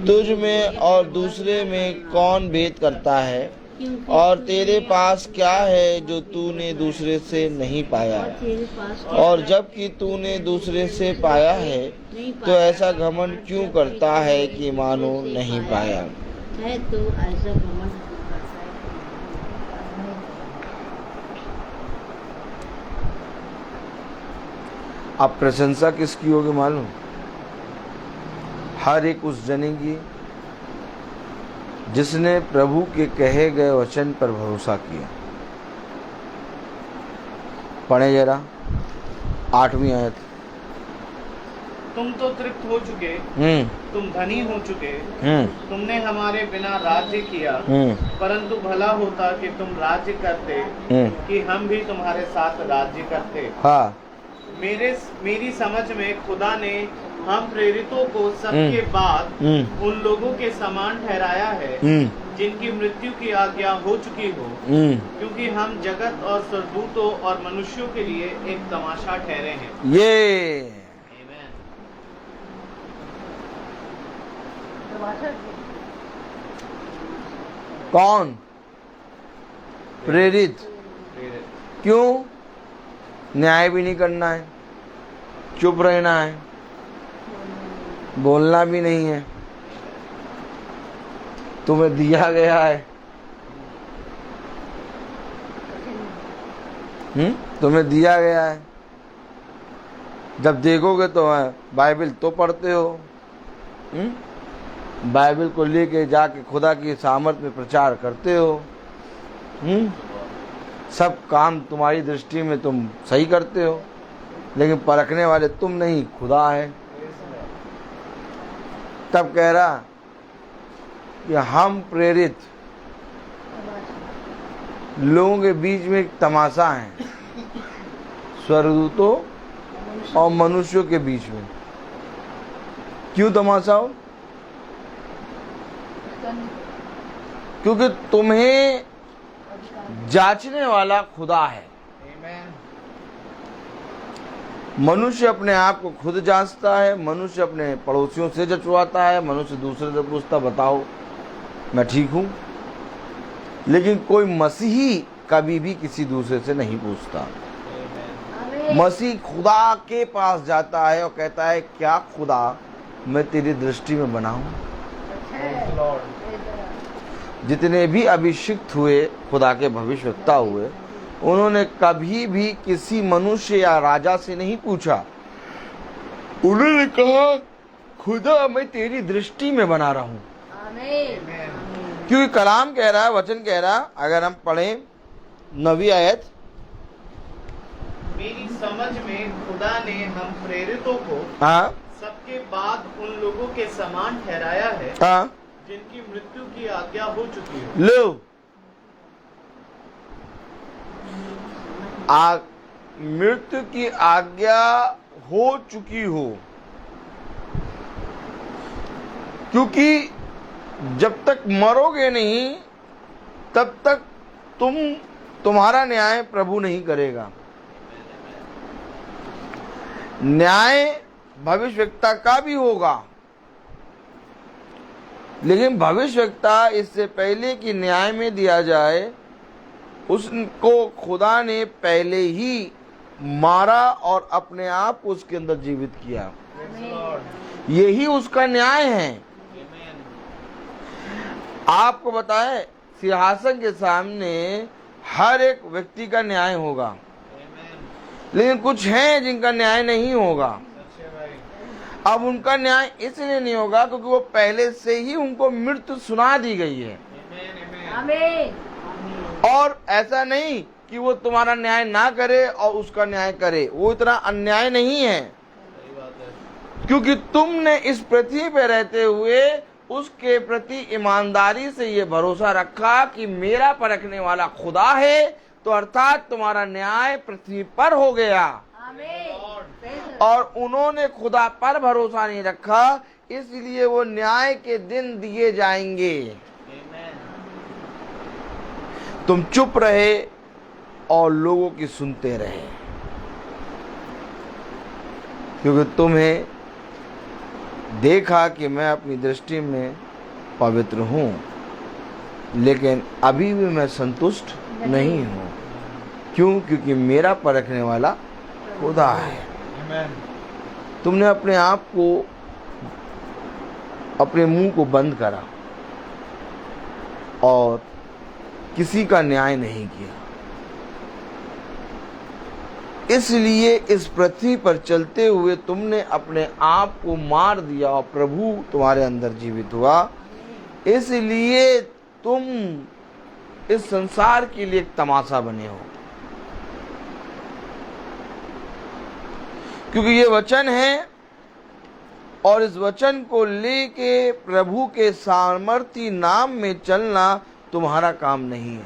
तुझ में और दूसरे में कौन भेद करता है, और तेरे पास क्या है जो तूने दूसरे से नहीं पाया, और जबकि तूने दूसरे से पाया है तो ऐसा घमंड क्यों करता है कि मानो नहीं पाया है, तो ऐसा घमंड अब प्रशंसा किसकी होगी मालूम? हर एक उस जने की जिसने प्रभु के कहे गए वचन पर भरोसा किया। पढ़े जरा 8वीं आयत। तुम तो तृप्त हो चुके, तुम धनी हो चुके, तुमने हमारे बिना राज्य किया, परंतु भला होता कि तुम राज्य करते, कि हम भी तुम्हारे साथ राज्य करते। हाँ, मेरी समझ में खुदा ने हम प्रेरितों को सबके बाद उन लोगों के समान ठहराया है जिनकी मृत्यु की आज्ञा हो चुकी हो, क्योंकि हम जगत और स्वर्गदूतों और मनुष्यों के लिए एक तमाशा ठहरे हैं। ये कौन? प्रेरित। क्यों? न्याय भी नहीं करना है, चुप रहना है, बोलना भी नहीं है, तुम्हें दिया गया है, तुम्हें दिया गया है। जब देखोगे तो बाइबल तो पढ़ते हो, बाइबल को लेके जाके खुदा की सामर्थ में प्रचार करते हो, सब काम तुम्हारी दृष्टि में तुम सही करते हो, लेकिन परखने वाले तुम नहीं, खुदा है। तब कह रहा कि हम प्रेरित लोगों के बीच में एक तमाशा है, स्वर्गदूतों और मनुष्यों के बीच में। क्यों तमाशा हो? क्योंकि तुम्हें जांचने वाला खुदा है। मनुष्य अपने आप को खुद जांचता है, मनुष्य अपने पड़ोसियों से जचवाता है, मनुष्य दूसरे से पूछता बताओ मैं ठीक हूं, लेकिन कोई मसीही कभी भी किसी दूसरे से नहीं पूछता। मसीह खुदा के पास जाता है और कहता है क्या खुदा मैं तेरी दृष्टि में बना हूं? जितने भी अभिषिक्त हुए खुदा के भविष्यवक्ता हुए, उन्होंने कभी भी किसी मनुष्य या राजा से नहीं पूछा, उन्होंने कहा खुदा मैं तेरी दृष्टि में बना रहा हूं। क्योंकि कलाम कह रहा है, वचन कह रहा है, अगर हम पढ़ें 9वीं आयत, मेरी समझ में खुदा ने हम प्रेरितों को सबके बाद उन लोगों के समान ठहराया है जिनकी मृत्यु की आज्ञा हो चुकी है। लो, मृत्यु की आज्ञा हो चुकी हो, क्योंकि जब तक मरोगे नहीं तब तक तुम्हारा न्याय प्रभु नहीं करेगा। न्याय भविष्यवक्ता का भी होगा, लेकिन भविष्यवक्ता इससे पहले कि न्याय में दिया जाए, उसको खुदा ने पहले ही मारा और अपने आप उसके अंदर जीवित किया। यही उसका न्याय है। आपको बताए, सिंहासन के सामने हर एक व्यक्ति का न्याय होगा, लेकिन कुछ हैं जिनका न्याय नहीं होगा। अब उनका न्याय इसलिए नहीं होगा क्योंकि वो पहले से ही उनको मृत्यु सुना दी गई है। और ऐसा नहीं कि वो तुम्हारा न्याय ना करे और उसका न्याय करे, वो इतना अन्याय नहीं है, क्योंकि तुमने इस पृथ्वी पे रहते हुए उसके प्रति ईमानदारी से ये भरोसा रखा कि मेरा परखने वाला खुदा है, तो अर्थात तुम्हारा न्याय पृथ्वी पर हो गया। और उन्होंने खुदा पर भरोसा नहीं रखा, इसलिए वो न्याय के दिन दिए जाएंगे। तुम चुप रहे और लोगों की सुनते रहे, क्योंकि तुम्हें देखा कि मैं अपनी दृष्टि में पवित्र हूँ, लेकिन अभी भी मैं संतुष्ट नहीं हूँ। क्यों? क्योंकि मेरा परखने वाला खुदा है। तुमने अपने आप को, अपने मुंह को बंद करा और किसी का न्याय नहीं किया, इसलिए इस पृथ्वी पर चलते हुए तुमने अपने आप को मार दिया और प्रभु तुम्हारे अंदर जीवित हुआ। इसलिए तुम इस संसार के लिए एक तमाशा बने हो, क्योंकि ये वचन है और इस वचन को लेके प्रभु के सामर्थी नाम में चलना तुम्हारा काम नहीं है,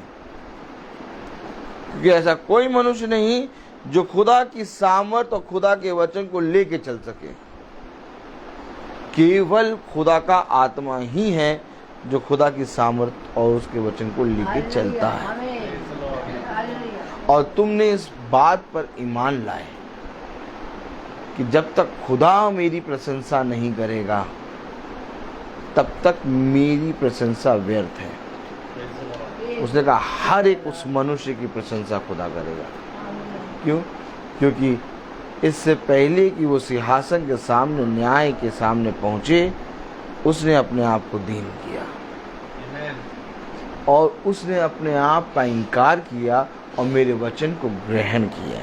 क्योंकि ऐसा कोई मनुष्य नहीं जो खुदा की सामर्थ और खुदा के वचन को लेके चल सके। केवल खुदा का आत्मा ही है जो खुदा की सामर्थ और उसके वचन को लेके चलता है। और तुमने इस बात पर ईमान लाए कि जब तक खुदा मेरी प्रशंसा नहीं करेगा तब तक मेरी प्रशंसा व्यर्थ है। उसने कहा हर एक उस मनुष्य की प्रशंसा खुदा करेगा। क्यों? क्योंकि इससे पहले कि वो सिंहासन के सामने, न्याय के सामने पहुंचे, उसने अपने आप को दीन किया और उसने अपने आप का इनकार किया और मेरे वचन को ग्रहण किया।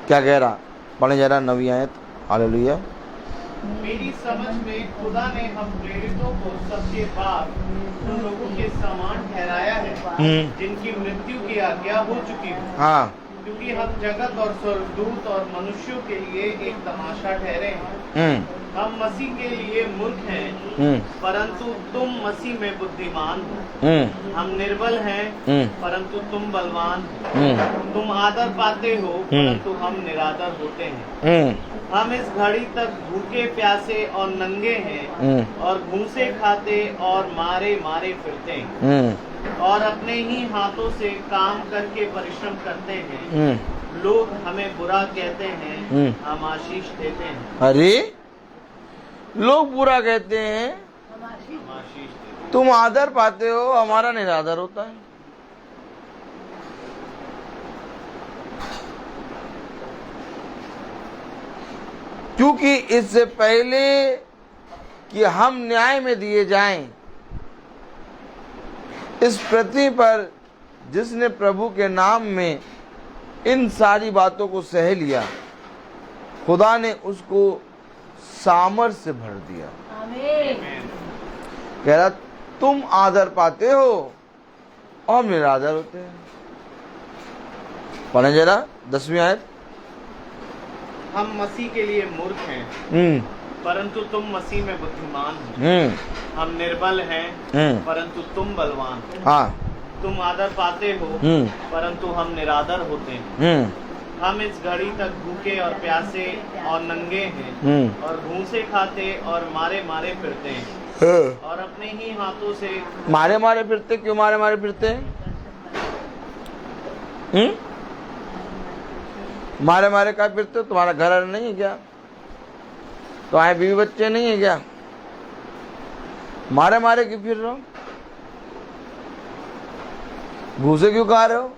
क्या कह रहा? पढ़े जरा 9वीं आयत। हालेलुया। मेरी समझ में खुदा ने हम प्रेरितों को सबके बाद उन लोगों के समान ठहराया है जिनकी मृत्यु की आज्ञा हो चुकी है। हाँ, क्योंकि हम जगत और स्वर्गदूत और मनुष्यों के लिए एक तमाशा ठहरे हैं। हम मसीह के लिए मूर्ख हैं, परंतु तुम मसीह में बुद्धिमान हो। हम निर्बल हैं, परंतु तुम बलवान हो। तुम आदर पाते हो, परंतु हम निरादर होते हैं। हम इस घड़ी तक भूखे प्यासे और नंगे हैं और घूसे खाते और मारे मारे फिरते हैं और अपने ही हाथों से काम करके परिश्रम करते हैं। लोग हमें बुरा कहते हैं, हम आशीष देते हैं। अरे लोग बुरा कहते हैं, हम आशीष देते हैं। तुम आदर पाते हो, हमारा निरादर होता है। क्योंकि इससे पहले कि हम न्याय में दिए जाएं, इस पृथ्वी पर जिसने प्रभु के नाम में इन सारी बातों को सह लिया, खुदा ने उसको सामर्थ से भर दिया। कह रहा तुम आदर पाते हो और निरादर होते हैं। पढ़े जरा 10वीं आयत। हम मसीह के लिए मूर्ख हैं, परंतु तुम मसीह में बुद्धिमान हो। हम निर्बल हैं, परंतु तुम बलवान हो। हाँ, तुम आदर पाते हो, परंतु हम निरादर होते हैं। हम इस घड़ी तक भूखे और प्यासे और नंगे हैं और घूसे खाते और मारे मारे फिरते हैं और अपने ही हाथों से मारे मारे फिरते। क्यों मारे मारे फिरते? मारे मारे का फिरते? तुम्हारा घर नहीं है क्या? तुम्हारे बीवी बच्चे नहीं है क्या? मारे मारे क्यों फिर रहे हो? घूसे क्यों खा रहे हो?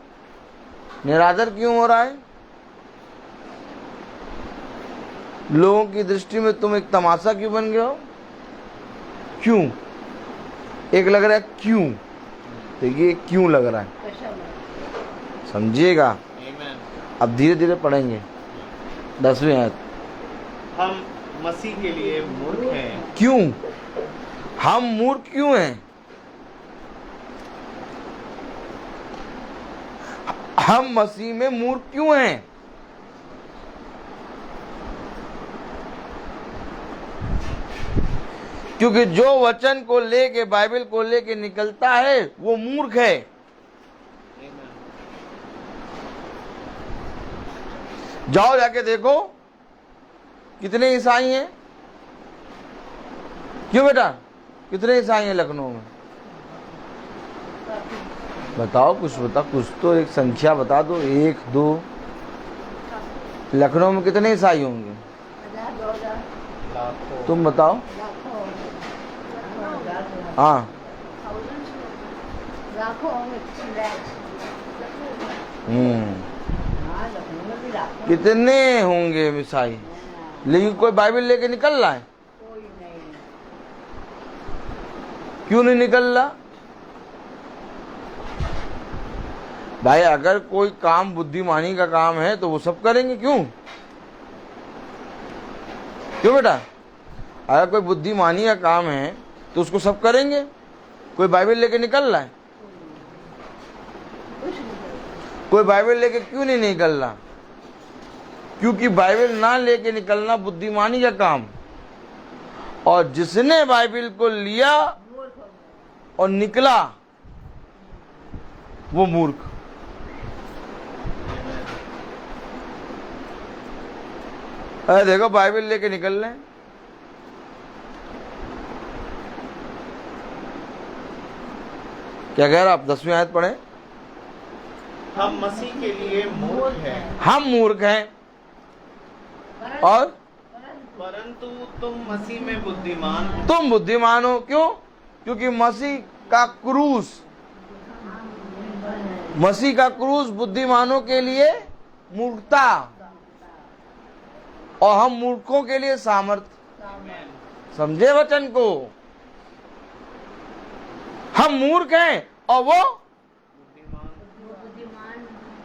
निरादर क्यों हो रहा है? लोगों की दृष्टि में तुम एक तमाशा क्यों बन गए हो? क्यों? एक लग रहा है क्यों, तो ये क्यों लग रहा है, समझिएगा। अब धीरे धीरे पढ़ेंगे 10वीं आयत। हम मसीह के लिए मूर्ख हैं। क्यों? हम मूर्ख क्यों हैं? हम मसीह में मूर्ख क्यों हैं? क्योंकि जो वचन को लेके, बाइबल को लेके निकलता है वो मूर्ख है। जाओ जाके देखो कितने ईसाई हैं। क्यों बेटा, कितने ईसाई हैं लखनऊ में? बताओ, कुछ बता, कुछ तो एक संख्या बता दो, 1 2। लखनऊ में कितने ईसाई होंगे? तुम बताओ। हाँ, कितने होंगे ईसाई? लेकिन कोई बाइबल लेके निकल रहा है? क्यों नहीं निकल रहा? भाई अगर कोई काम बुद्धिमानी का काम है तो वो सब करेंगे। क्यों क्यों बेटा? अगर कोई बुद्धिमानी का काम है तो उसको सब करेंगे। कोई बाइबल लेके निकल रहा है? कोई बाइबल लेके क्यों नहीं निकल रहा? क्योंकि बाइबल ना लेके निकलना बुद्धिमानी का काम, और जिसने बाइबल को लिया और निकला वो मूर्ख। अरे देखो बाइबल लेके निकल रहे हैं। क्या कह रहा आप? 10वीं आयत पढ़े। हम मसीह के लिए मूर्ख हैं, हम मूर्ख हैं और परंतु तुम मसीह में बुद्धिमान हो। तुम बुद्धिमान हो। क्यों? क्योंकि मसीह का क्रूस, मसीह का क्रूस बुद्धिमानों के लिए मूर्खता और हम मूर्खों के लिए सामर्थ। समझे वचन को? हम मूर्ख हैं और वो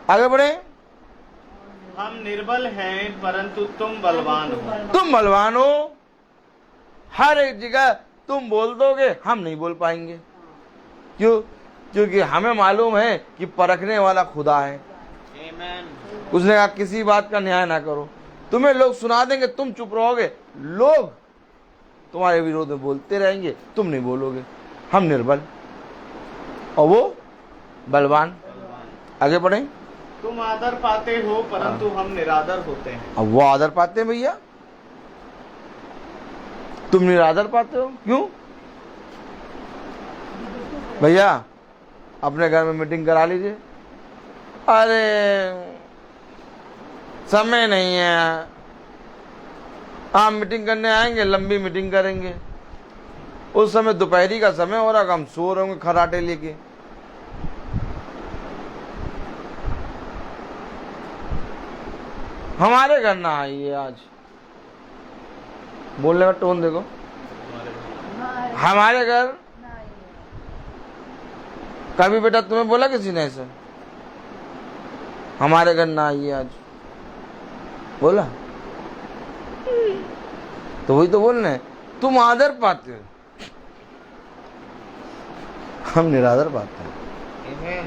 आगे बढ़े। हम निर्बल हैं परंतु तुम बलवान हो। तुम बलवान हो। हर एक जगह तुम बोल दोगे, हम नहीं बोल पाएंगे। क्यों? क्योंकि हमें मालूम है कि परखने वाला खुदा है। उसने कहा किसी बात का न्याय ना करो। तुम्हें लोग सुना देंगे, तुम चुप रहोगे, लोग तुम्हारे विरोध में बोलते रहेंगे, तुम नहीं बोलोगे। हम निर्बल और वो बलवान। आगे बढ़े। तुम आदर पाते हो परंतु हम निरादर होते हैं। अब वो आदर पाते हैं भैया, तुम निरादर पाते हो। क्यों? भैया अपने घर में मीटिंग करा लीजिए। अरे समय नहीं है, आप मीटिंग करने आएंगे, लंबी मीटिंग करेंगे। उस समय दोपहरी का समय हो रहा, हम सो रहे होंगे खराटे लेके। हमारे घर ना आइए आज। बोलने का टोन देखो। हमारे घर कभी बेटा तुम्हें बोला किसी ने ऐसा? हमारे घर ना आइए आज बोला? तो वही तो बोल रहे हैं, तुम आदर पाते हो, हम निरादर पाते हैं।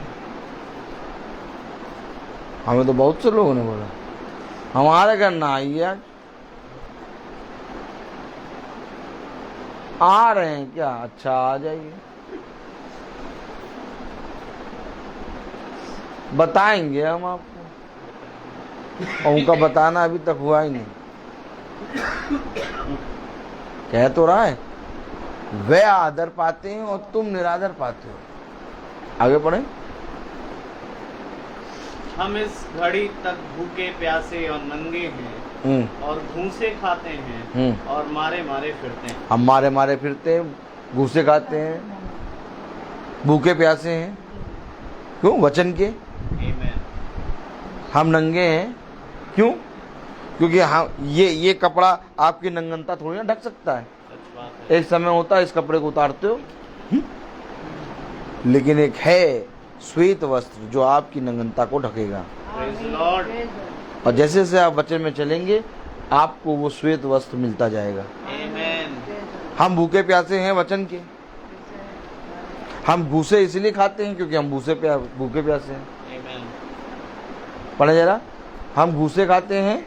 हमें तो बहुत से लोगों ने बोला हमारे घर ना आइए आज। आ रहे हैं क्या? अच्छा आ जाइए, बताएंगे हम आपको। और उनका बताना अभी तक हुआ ही नहीं। कह तो रहा है वे आदर पाते हैं और तुम निरादर पाते हो। आगे पढ़े। हम इस घड़ी तक भूखे प्यासे और नंगे हैं और घूसे खाते हैं और मारे मारे फिरते हैं। हम मारे मारे फिरते हैं, घूसे खाते हैं, भूखे प्यासे हैं। क्यों? वचन के। आमीन। हम नंगे हैं। क्यों? क्योंकि हम ये कपड़ा आपकी नंगनता थोड़ी ना ढक सकता है। सच बात है। एक समय होता है इस कपड़े को उतारते हो, लेकिन एक है श्वेत वस्त्र जो आपकी नंगनता को ढकेगा। Praise the Lord। और जैसे जैसे आप वचन में चलेंगे आपको वो श्वेत वस्त्र मिलता जाएगा। आमीन। हम भूखे प्यासे हैं वचन के। हम भूसे इसलिए खाते हैं क्योंकि हम भूखे प्यासे हैं। आमीन। पढ़े जरा। हम घूसे खाते हैं,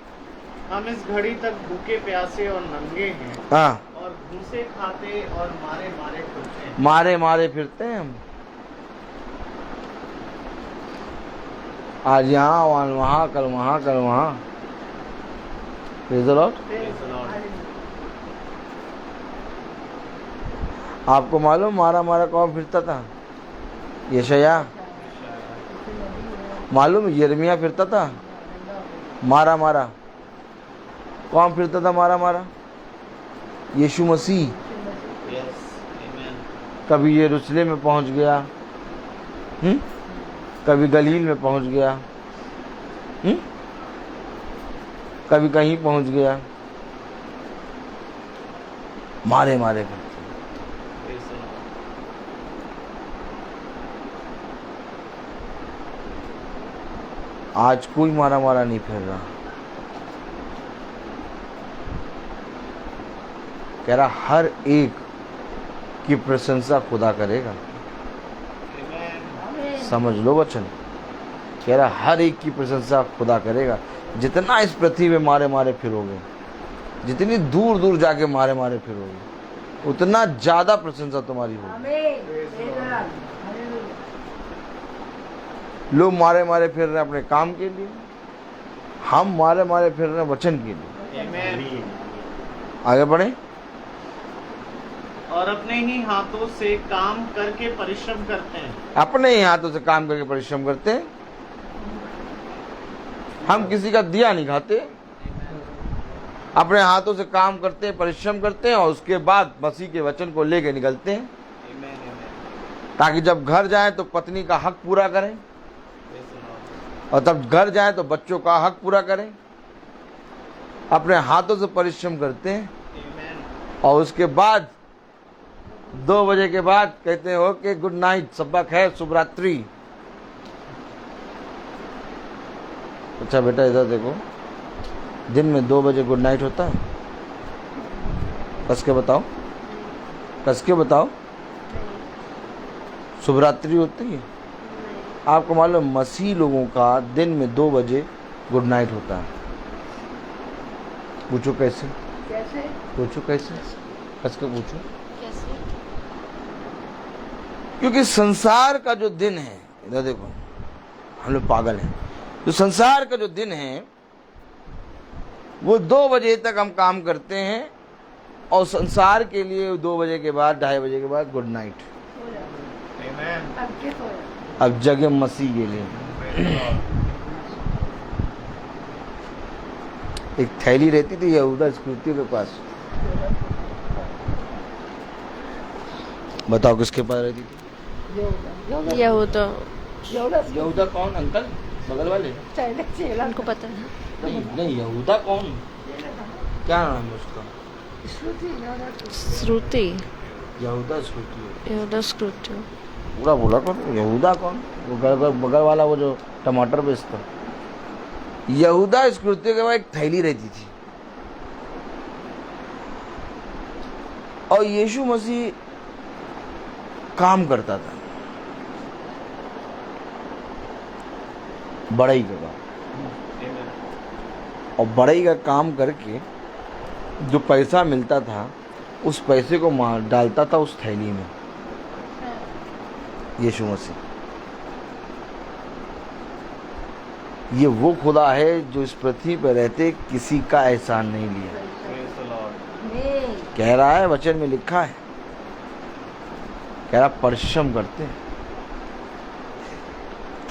हम इस घड़ी तक भूखे प्यासे और नंगे हैं हाँ, और घूसे खाते और मारे मारे फिरते हैं। मारे मारे फिरते हैं हम। आज यहाँ वहाँ, कल वहाँ, कल वहाँ। Praise the Lord। आपको मालूम मारा मारा कौन फिरता था? यशाया। मालूम यिर्मयाह फिरता था मारा मारा। कौन फिरता था मारा मारा? यीशु मसीह। कभी यरूशलेम में पहुंच गया, कभी गलील में पहुंच गया, कभी कहीं पहुंच गया, मारे मारे करते। आज कोई मारा मारा नहीं फिर रहा। कह रहा हर एक की प्रशंसा खुदा करेगा। समझ लो वचन। कह रहा हर एक की प्रशंसा खुदा करेगा। जितना इस पृथ्वी में मारे मारे फिरोगे, जितनी दूर दूर जाके मारे मारे फिरोगे, उतना ज्यादा प्रशंसा तुम्हारी होगी। लोग मारे मारे फिर रहे हैं अपने काम के लिए, हम मारे मारे फिर रहे हैं वचन के लिए। आगे बढ़े। और अपने ही हाथों से काम करके परिश्रम करते हैं। अपने ही हाथों से काम करके परिश्रम करते हैं। हम किसी का दिया नहीं खाते, अपने हाथों से काम करते हैं, परिश्रम करते हैं और उसके बाद मसीह के वचन को लेके निकलते हैं, ताकि जब घर जाएं तो पत्नी का हक पूरा करें, और तब घर जाएं तो बच्चों का हक पूरा करें। अपने हाथों से परिश्रम करते हैं और उसके बाद 2 बजे के बाद कहते हैं ओके गुड नाइट, सब्बा खैर, शुभ रात्रि। अच्छा बेटा इधर देखो, दिन में 2 बजे गुड नाइट होता है? कस के बताओ, कस के बताओ। शुभ रात्रि होती है? आपको मालूम मसीह लोगों का दिन में 2 बजे गुड नाइट होता है? पूछो कैसे? पूछो कैसे? कस के पूछो। क्योंकि संसार का जो दिन है, इधर देखो, हम लोग पागल हैं। तो संसार का जो दिन है वो 2 बजे तक हम काम करते हैं और संसार के लिए 2 बजे के बाद, 2:30 बजे के बाद गुड नाइट। अब जगह मसीह के लिए। एक थैली रहती थी यहूदा स्कूटी के पास, बताओ किसके पास रहती थी? यहूदा कौन? अंकल बगल वाले? उनको पता है। नहीं नहीं, यहूदा कौन? क्या नाम है उसका? श्रुति। यहूदा स्कूटी। यहूदा श्रुति। पूरा बोला कौन? यहूदा कौन? वो बगल वाला, वो जो टमाटर बेचता। यहूदा स्कूटी के बाद एक थैली रहती थी और यीशु मसीह काम करता था बड़ाई का काम, और बड़ाई का काम करके जो पैसा मिलता था उस पैसे को डालता था उस थैली में। यीशु मसीह ये वो खुदा है जो इस पृथ्वी पर रहते किसी का एहसान नहीं लिया। कह रहा है, वचन में लिखा है, कह रहा परिश्रम करते हैं।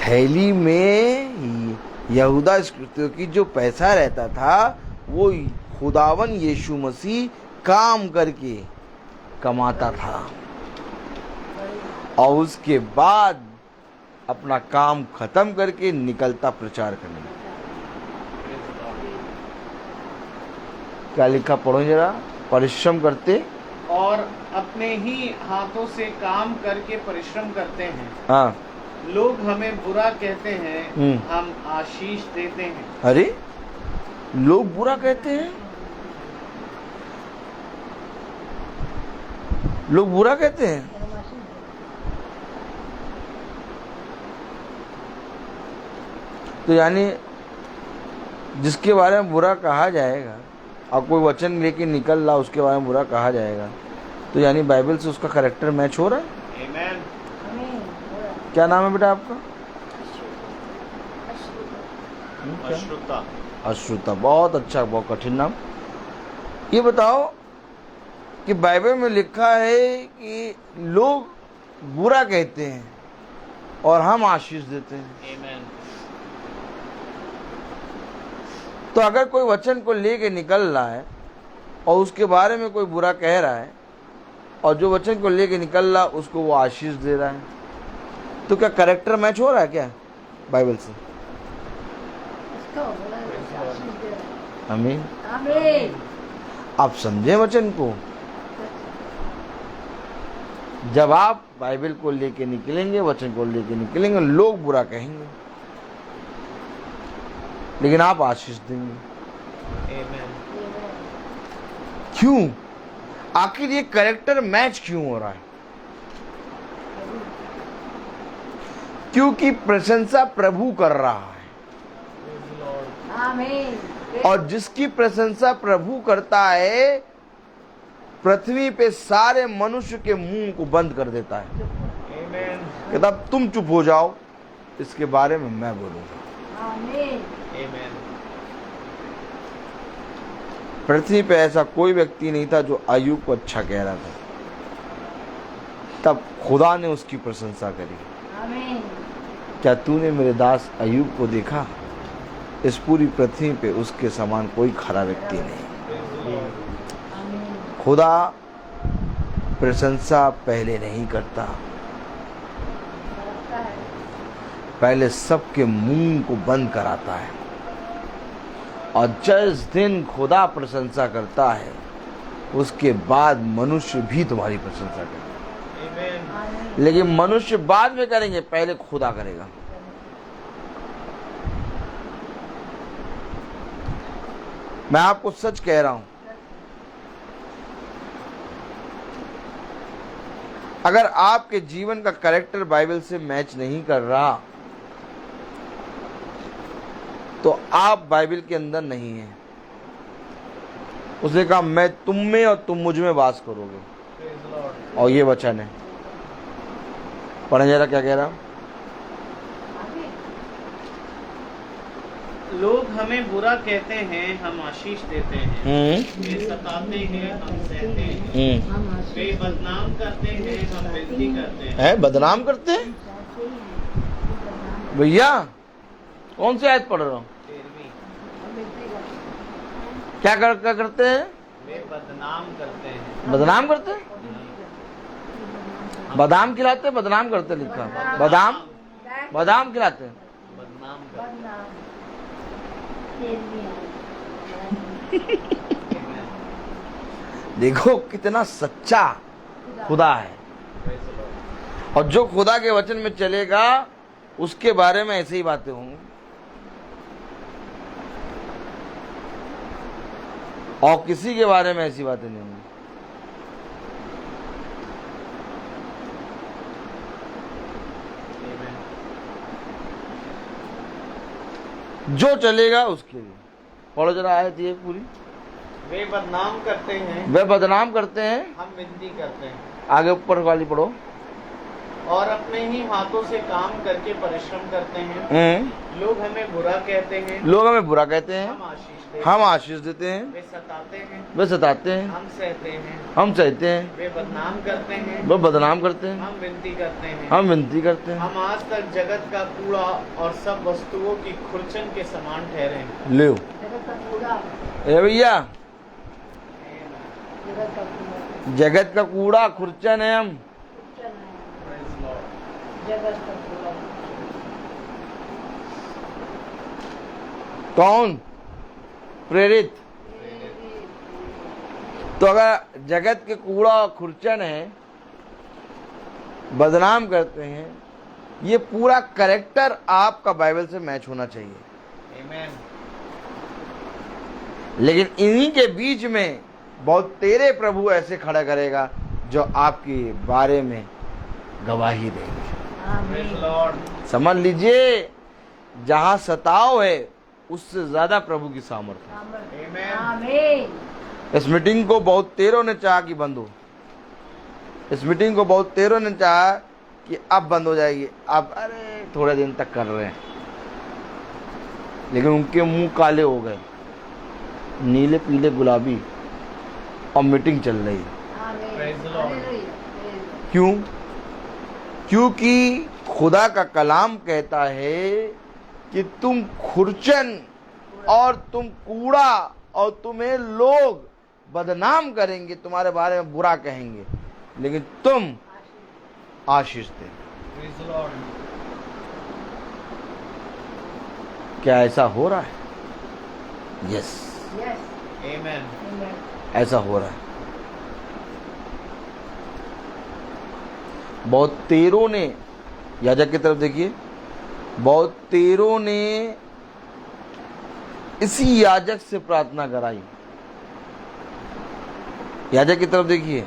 थैली में यहूदा स्कूटियों की जो पैसा रहता था वो खुदावन यीशु मसीह काम करके कमाता था और उसके बाद अपना काम खत्म करके निकलता प्रचार करने। क्या लिखा पढ़ो जरा। परिश्रम करते और अपने ही हाथों से काम करके परिश्रम करते हैं। हाँ, लोग हमें बुरा कहते हैं, हम आशीष देते हैं। अरे लोग बुरा कहते हैं, लोग बुरा कहते हैं। तो यानी जिसके बारे में बुरा कहा जाएगा और कोई वचन लेके निकल रहा उसके बारे में बुरा कहा जाएगा, तो यानी बाइबल से उसका कैरेक्टर मैच हो रहा है। Amen. क्या नाम है बेटा आपका? अश्रुता। अश्रुता, बहुत अच्छा, बहुत कठिन नाम। ये बताओ कि बाइबल में लिखा है कि लोग बुरा कहते हैं और हम आशीष देते हैं। Amen. तो अगर कोई वचन को लेके निकल रहा है और उसके बारे में कोई बुरा कह रहा है और जो वचन को लेके निकल रहा उसको वो आशीष दे रहा है, तो क्या कैरेक्टर मैच हो रहा है क्या बाइबल से? आमीन। आप समझे वचन को? जब आप बाइबल को लेके निकलेंगे, वचन को लेके निकलेंगे, लोग बुरा कहेंगे लेकिन आप आशीष देंगे। Amen. क्यों? आखिर ये कैरेक्टर मैच क्यों हो रहा है? क्योंकि प्रशंसा प्रभु कर रहा है, और जिसकी प्रशंसा प्रभु करता है पृथ्वी पे सारे मनुष्य के मुंह को बंद कर देता है। Amen. कहता अब तुम चुप हो जाओ, इसके बारे में मैं बोलूंगा। Amen. पृथ्वी पे ऐसा कोई व्यक्ति नहीं था जो अय्यूब को अच्छा कह रहा था, तब खुदा ने उसकी प्रशंसा करी। क्या तूने मेरे दास अय्यूब को देखा? इस पूरी पृथ्वी पे उसके समान कोई खरा व्यक्ति नहीं। खुदा प्रशंसा पहले नहीं करता, पहले सबके मुंह को बंद कराता है, और जिस दिन खुदा प्रशंसा करता है उसके बाद मनुष्य भी तुम्हारी प्रशंसा करेगा। Amen. लेकिन मनुष्य बाद में करेंगे, पहले खुदा करेगा। मैं आपको सच कह रहा हूं, अगर आपके जीवन का कैरेक्टर बाइबल से मैच नहीं कर रहा तो आप बाइबल के अंदर नहीं हैं। उसने कहा मैं तुम में और तुम मुझ में वास करोगे, Praise the Lord. और ये वचन है। पढ़े जरा क्या कह रहा? लोग हमें बुरा कहते हैं, हम आशीष देते हैं। वे सताते हैं, हम सहते हैं। वे बदनाम करते हैं, हम विनती करते हैं। है बदनाम करते हैं? भैया कौन सी आयत पढ़ रहा हूँ? 13वीं। क्या करते हैं? वे बदनाम करते हैं। बदनाम करते हैं? बादाम खिलाते हैं, बदनाम करते हैं लिखा। बादाम खिलाते हैं, बदनाम करते हैं। देखो कितना सच्चा खुदा है, Praise the Lord. और जो खुदा के वचन में चलेगा उसके बारे में ऐसे ही बातें होंगी, और किसी के बारे में ऐसी बातें नहीं होंगी। Amen. जो चलेगा उसके लिए। पढ़ो जरा आयत ये पूरी। वे बदनाम करते हैं, वे बदनाम करते हैं, हम विनती करते हैं। आगे ऊपर वाली पढ़ो। और अपने ही हाथों से काम करके परिश्रम करते हैं। लोग हमें बुरा कहते हैं, लोग हमें बुरा कहते हैं, हम आशीष देते हम आशीष देते हैं। वे सताते हैं, वे सताते हैं, हम सहते हैं। हम सहते हैं। वे बदनाम करते हैं, वे बदनाम करते हैं, हम विनती करते हैं। हम विनती करते हैं। हम आज तक जगत का कूड़ा और सब वस्तुओं की खुरचन के समान ठहरे हैं। ले ए भैया, जगत का कूड़ा खुरचन है हम। कौन? प्रेरित। तो अगर जगत के कूड़ा और खुरचन है, बदनाम करते हैं, ये पूरा कैरेक्टर आपका बाइबल से मैच होना चाहिए। Amen. लेकिन इन्हीं के बीच में बहुत तेरे प्रभु ऐसे खड़ा करेगा जो आपके बारे में गवाही देंगे। Praise the Lord. समझ लीजिए, जहां सताव है उससे ज्यादा प्रभु की सामर्थ्य है। आमीन। इस मीटिंग को बहुत तेरों ने चाहा कि बंद हो, इस मीटिंग को बहुत तेरों ने चाहा कि अब बंद हो जाएगी, अब अरे थोड़े दिन तक कर रहे हैं, लेकिन उनके मुंह काले हो गए, नीले पीले गुलाबी, और मीटिंग चल रही है। क्यों? क्योंकि खुदा का कलाम कहता है कि तुम खुरचन और तुम कूड़ा, और तुम्हें लोग बदनाम करेंगे, तुम्हारे बारे में बुरा कहेंगे, लेकिन तुम आशीष दे। क्या ऐसा हो रहा है? यस, ऐसा हो रहा है। बहुत तेरों ने, याजक की तरफ देखिए, बहुत तेरों ने इसी याजक से प्रार्थना कराई। याजक की तरफ देखिए,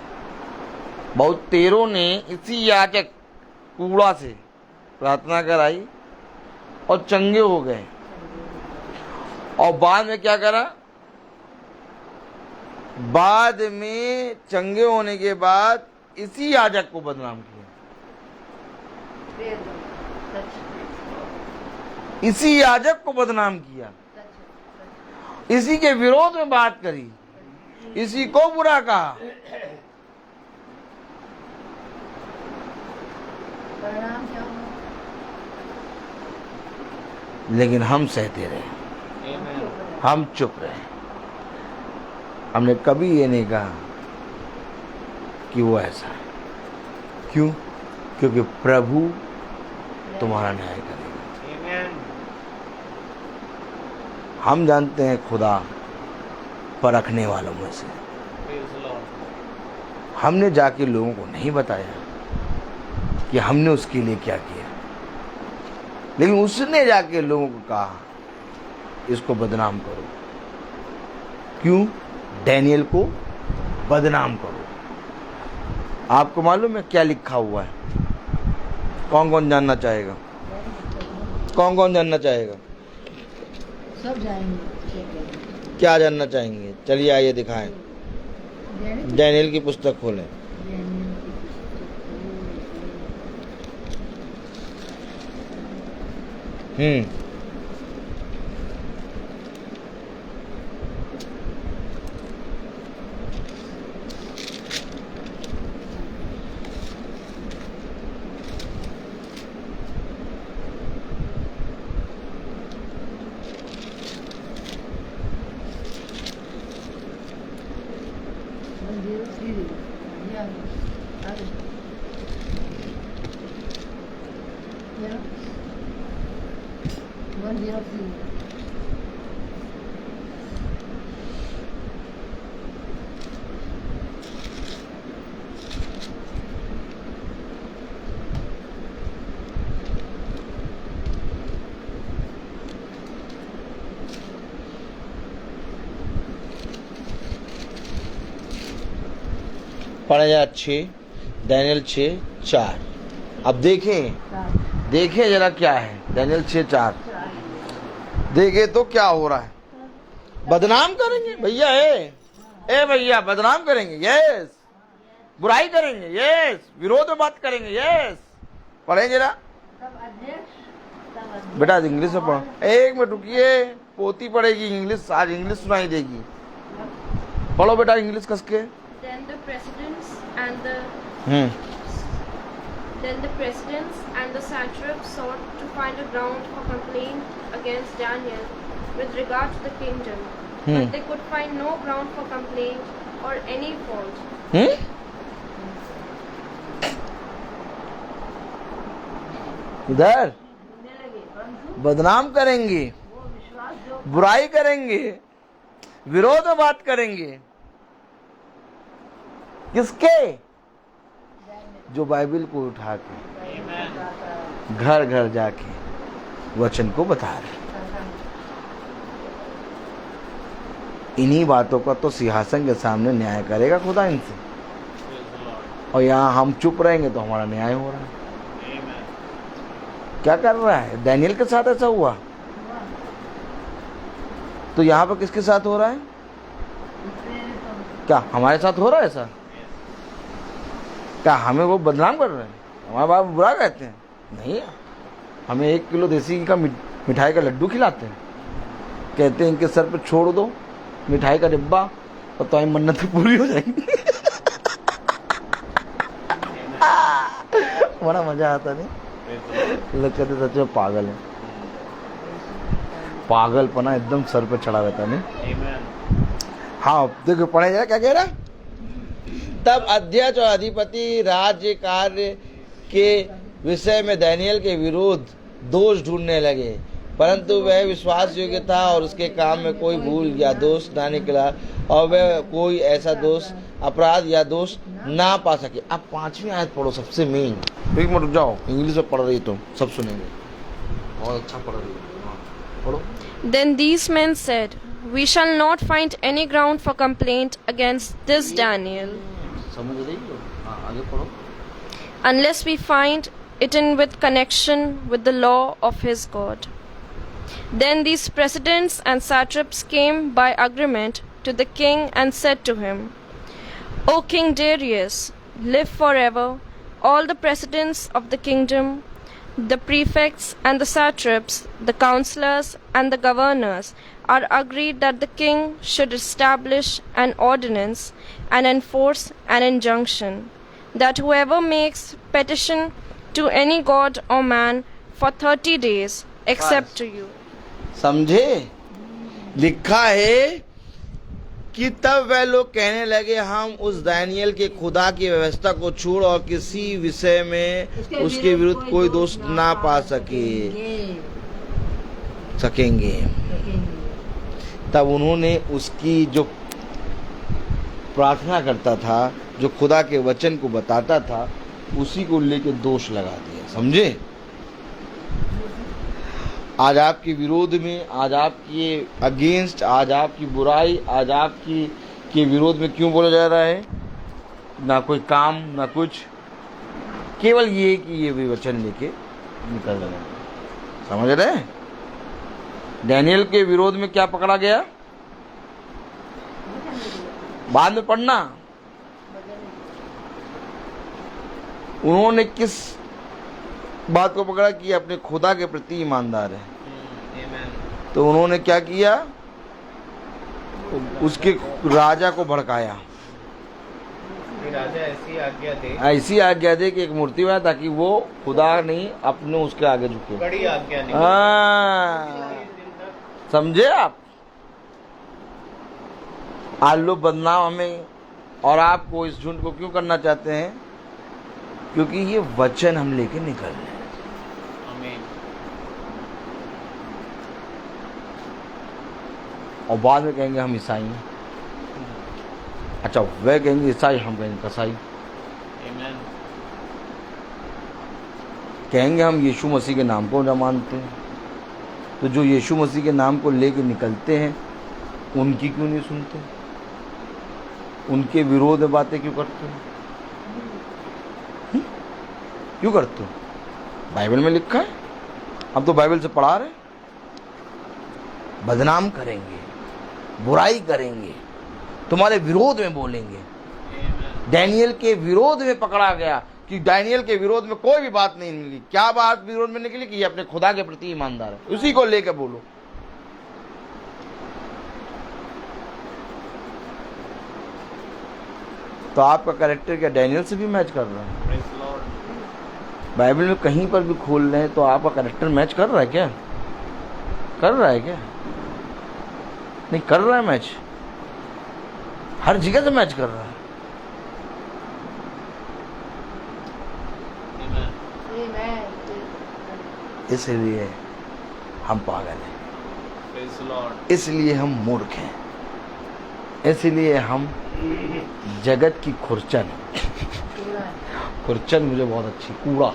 बहुत तेरों ने इसी याजक कूड़ा से प्रार्थना कराई और चंगे हो गए, और बाद में क्या करा? बाद में चंगे होने के बाद इसी याजक को बदनाम किया, इसी याजक को बदनाम किया, इसी के विरोध में बात करी, इसी को बुरा कहा। लेकिन हम सहते रहे, हम चुप रहे, हमने कभी ये नहीं कहा कि वो ऐसा है। क्यों? क्योंकि प्रभु तुम्हारा न्याय करेगा। हम जानते हैं खुदा परखने वालों में से। हमने जाके लोगों को नहीं बताया कि हमने उसके लिए क्या किया, लेकिन उसने जाके लोगों को कहा इसको बदनाम करो। क्यों? डैनियल को बदनाम करो। आपको मालूम है क्या लिखा हुआ है? कौन कौन जानना चाहेगा? कौन कौन जानना चाहेगा? सब जाएंगे। क्या जानना चाहेंगे? चलिए आइए दिखाएं। डैनियल की पुस्तक खोलें। पढ़ा 6 डैनियल 6:4। अब देखें जरा क्या है डैनियल 6:4। देखे तो क्या हो रहा है। बदनाम करेंगे भैया, ए भैया, बदनाम करेंगे, यस। बुराई करेंगे, यस। विरोध में बात करेंगे, यस। पढ़े जरा बेटा, इंग्लिश में पढ़ो। एक मिनट रुकिए, पोती पढ़ेगी इंग्लिश, आज इंग्लिश सुनाई देगी। पढ़ो बेटा इंग्लिश कस के। Then the presidents and the satraps sought to find a ground for complaint against Daniel with regard to the kingdom, but they could find no ground for complaint or any fault. इधर बदनाम करेंगे, बुराई करेंगे, विरोध में बात करेंगे। किसके? जो बाइबल को उठा के घर घर जाके वचन को बता रहे। इन्हीं बातों का तो सिंहासन के सामने न्याय करेगा खुदा इनसे। और यहाँ हम चुप रहेंगे तो हमारा न्याय हो रहा है। क्या कर रहा है? डैनियल के साथ ऐसा हुआ। तो यहाँ पर किसके साथ हो रहा है? क्या हमारे साथ हो रहा है ऐसा? क्या हमें वो बदनाम कर रहे हैं, हमारे बाप बुरा कहते हैं? नहीं, हमें 1 किलो देसी घी का मिठाई का लड्डू खिलाते हैं, कहते हैं इनके सर पे छोड़ दो मिठाई का डिब्बा और तो मन्नत पूरी हो जाएगी। बड़ा मजा आता नहीं? लोग कहते सच में पागल है, पागलपना एकदम सर पे चढ़ा रहता नहीं। हाँ देखो पढ़े जाए क्या कह रहा है। तब अध्यक्ष और अधिपति राज्य कार्य के विषय में दानियेल के विरुद्ध दोष ढूंढने लगे, परंतु वह विश्वास योग्य था और उसके काम में कोई भूल या दोष ना निकला और वह कोई ऐसा दोष अपराध या दोष ना पा सके। अब 5वीं आयत पढ़ो, सबसे मेन। एक मिनट रुक जाओ, इंग्लिश में पढ़ रही तुम, सब सुनेंगे, बहुत अच्छा पढ़ रही हो, पढ़ो। Then these men said, "We shall not find any ground for complaint against this Daniel, समझ रही हो? हाँ आगे पढ़ो। unless we find it in with connection with the law of his God." Then these presidents and satraps came by agreement to the king and said to him, "O King Darius, live forever. All the presidents of the kingdom, the prefects and the satraps, the counselors and the governors are agreed that the king should establish an ordinance and enforce an injunction, that whoever makes petition to any god or man for 30 days, except to you." समझे? लिखा है कि तब वह लोग कहने लगे, हम उस दानियेल के खुदा की व्यवस्था को छोड़ और किसी विषय में उसके विरुद्ध कोई दोष ना पा सकेंगे। तब उन्होंने उसकी जो प्रार्थना करता था, जो खुदा के वचन को बताता था, उसी को लेके दोष लगा दिया। समझे? आज आपके विरोध में, आज आपके अगेंस्ट, आज आपकी बुराई, आज आपकी के विरोध में क्यों बोला जा रहा है? ना कोई काम ना कुछ, केवल ये कि ये भी वचन लेके निकल रहे हैं। समझ रहे हैं? दानियेल के विरोध में क्या पकड़ा गया? बाद में पढ़ना। उन्होंने किस बात को पकड़ा कि अपने खुदा के प्रति ईमानदार है। तो उन्होंने क्या किया? उसके राजा को भड़काया, राजा ऐसी आज्ञा दे कि एक मूर्ति बनाए ताकि वो खुदा नहीं अपने उसके आगे झुके। बड़ी आज्ञा नहीं। समझे आप? आज लोग बदनाम हमें और आपको इस झुंड को क्यों करना चाहते हैं? क्योंकि ये वचन हम लेके निकल रहे हैं। और बाद में कहेंगे हम ईसाई हैं। अच्छा, वह कहेंगे ईसाई, हम कहेंगे कसाई। कहेंगे हम यीशु मसीह के नाम को न मानते हैं। तो जो यीशु मसीह के नाम को लेके निकलते हैं, उनकी क्यों नहीं सुनते? उनके विरोध में बातें क्यों करते हो? क्यों करते हो? बाइबल में लिखा है, हम तो बाइबल से पढ़ा रहे। बदनाम करेंगे, बुराई करेंगे, तुम्हारे विरोध में बोलेंगे। दानियेल के विरोध में पकड़ा गया कि दानियेल के विरोध में कोई भी बात नहीं निकली। क्या बात विरोध में निकली? कि ये अपने खुदा के प्रति ईमानदार है, उसी को लेकर बोलो। तो आपका कैरेक्टर क्या दानियेल से भी मैच कर रहा है? बाइबल में कहीं पर भी खोल रहे हैं तो आपका कैरेक्टर मैच कर रहा है क्या? कर रहा है क्या? नहीं कर रहा है मैच, हर जगह से मैच कर रहा है। इसलिए हम पागल हैं, इसलिए हम मूर्ख हैं, इसलिए हम जगत की खुरचन। खुरचन मुझे बहुत अच्छी, कूड़ा।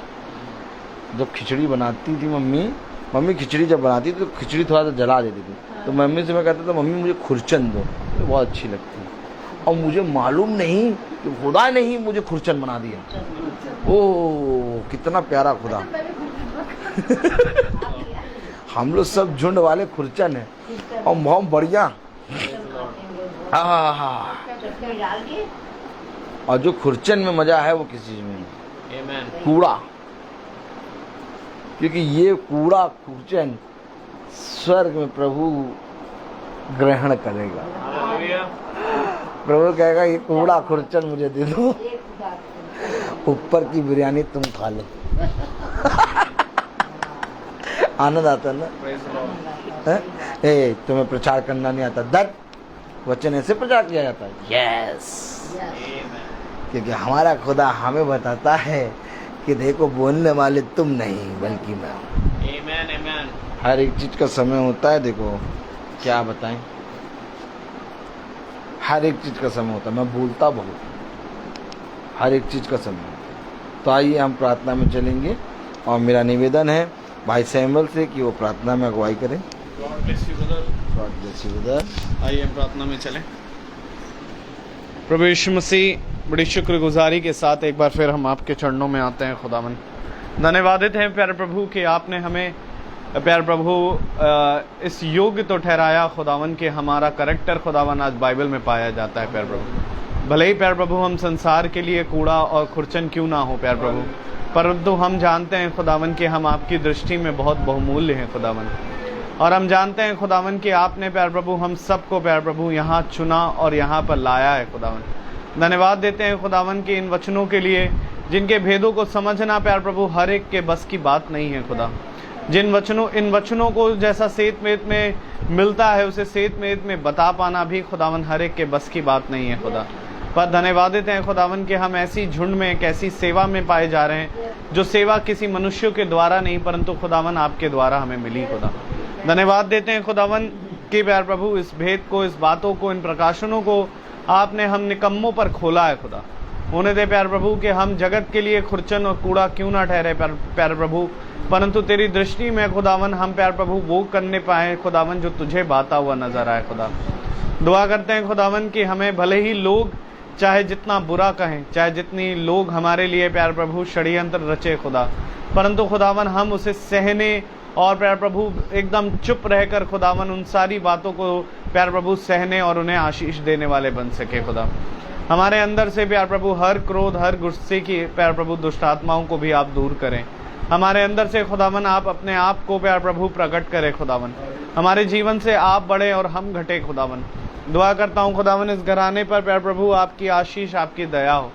जब खिचड़ी बनाती थी मम्मी खिचड़ी जब बनाती थी तो खिचड़ी थोड़ा सा जला देती थी। तो मम्मी से मैं कहता था, मम्मी मुझे खुरचन दो, मुझे बहुत अच्छी लगती है। और मुझे मालूम नहीं कि खुदा ने ही मुझे खुरचन बना दिया। ओह कितना प्यारा खुदा। हम लोग सब झुंड वाले खुरचन है और बहुत बढ़िया। हाँ, चटनी डाल के और जो खुरचन में मजा है वो किसी चीज में नहीं। आमेन। कूड़ा, क्योंकि ये कूड़ा खुरचन स्वर्ग में प्रभु ग्रहण करेगा। हालेलुया। प्रभु कहेगा ये कूड़ा खुरचन मुझे दे दो, एक बात ऊपर की बिरयानी तुम खा लो। आनंद आता है ना। Praise the Lord. हैं? ए तुम्हें प्रचार करना नहीं आता, दट वचन ऐसे प्रचार किया जाता है। यस, क्योंकि हमारा खुदा हमें बताता है कि देखो बोलने वाले तुम नहीं बल्कि मैं हूँ। आमेन, आमेन। हर एक चीज का समय होता है। देखो क्या बताएं, हर एक चीज का समय होता है। मैं बोलता बहुत, हर एक चीज का समय होता है। तो आइए हम प्रार्थना में चलेंगे और मेरा निवेदन है भाई सैमुअल से कि वो प्रार्थना में अगुवाई करें। God bless you brother. God bless you brother. आइए हम प्रार्थना में चलें। प्रभु यीशु मसीह, बड़ी शुक्रगुजारी के साथ एक बार फिर हम आपके चरणों में आते हैं खुदावन। धन्यवादित हैं प्यारे प्रभु कि आपने हमें प्यारे प्रभु इस योग्य तो ठहराया खुदावन कि हमारा करैक्टर खुदावन आज बाइबल में पाया जाता है प्यारे प्रभु। भले ही प्यारे प्रभु हम संसार के लिए कूड़ा और खुरचन क्यों ना हो प्यारे प्रभु, परंतु हम जानते हैं खुदावन कि हम आपकी दृष्टि में बहुत बहुमूल्य हैं खुदावन। और हम जानते हैं खुदावन कि आपने प्यारे प्रभु हम सबको प्यारे प्रभु यहाँ चुना और यहाँ पर लाया है खुदावन। धन्यवाद देते हैं खुदावन कि इन वचनों के लिए जिनके भेदों को समझना प्यारे प्रभु हर एक के बस की बात नहीं है खुदा। इन वचनों को जैसा सेत मेत में मिलता है उसे सेत मेत में बता पाना भी खुदावन हर एक के बस की बात नहीं है खुदा। पर धन्यवाद देते हैं खुदावन कि हम ऐसी झुंड में, एक ऐसी सेवा में पाए जा रहे हैं जो सेवा किसी मनुष्यों के द्वारा नहीं परंतु खुदावन आपके द्वारा हमें मिली खुदा। धन्यवाद देते हैं खुदावन कि प्यारे प्रभु इस भेद को, इस बातों को, इन प्रकाशनों को आपने हम निकम्मों पर खोला है खुदा। होने दे प्यारे प्रभु कि हम जगत के लिए खुरचन और कूड़ा क्यों ना ठहरे प्यारे प्रभु, परंतु तेरी दृष्टि में खुदावन हम प्यारे प्रभु वो करने पाए खुदावन जो तुझे बाता हुआ नजर आए खुदा। दुआ करते हैं खुदावन कि हमें भले ही लोग चाहे जितना बुरा कहें, चाहे जितनी लोग हमारे लिए प्यारे प्रभु षड्यंत्र रचे खुदा, परंतु खुदावन हम उसे सहने और प्यारे प्रभु एकदम चुप रहकर खुदावन उन सारी बातों को प्यारे प्रभु सहने और उन्हें आशीष देने वाले बन सके खुदा। हमारे अंदर से प्यारे प्रभु हर क्रोध, हर गुस्से की प्यारे प्रभु दुष्ट आत्माओं को भी आप दूर करें। हमारे अंदर से खुदावन आप अपने आप को प्यारे प्रभु प्रकट करें खुदावन। हमारे जीवन से आप बढ़े और हम घटे खुदावन। दुआ करता हूँ खुदावन इस घराने पर प्यारे प्रभु आपकी आशीष, आपकी दया हो।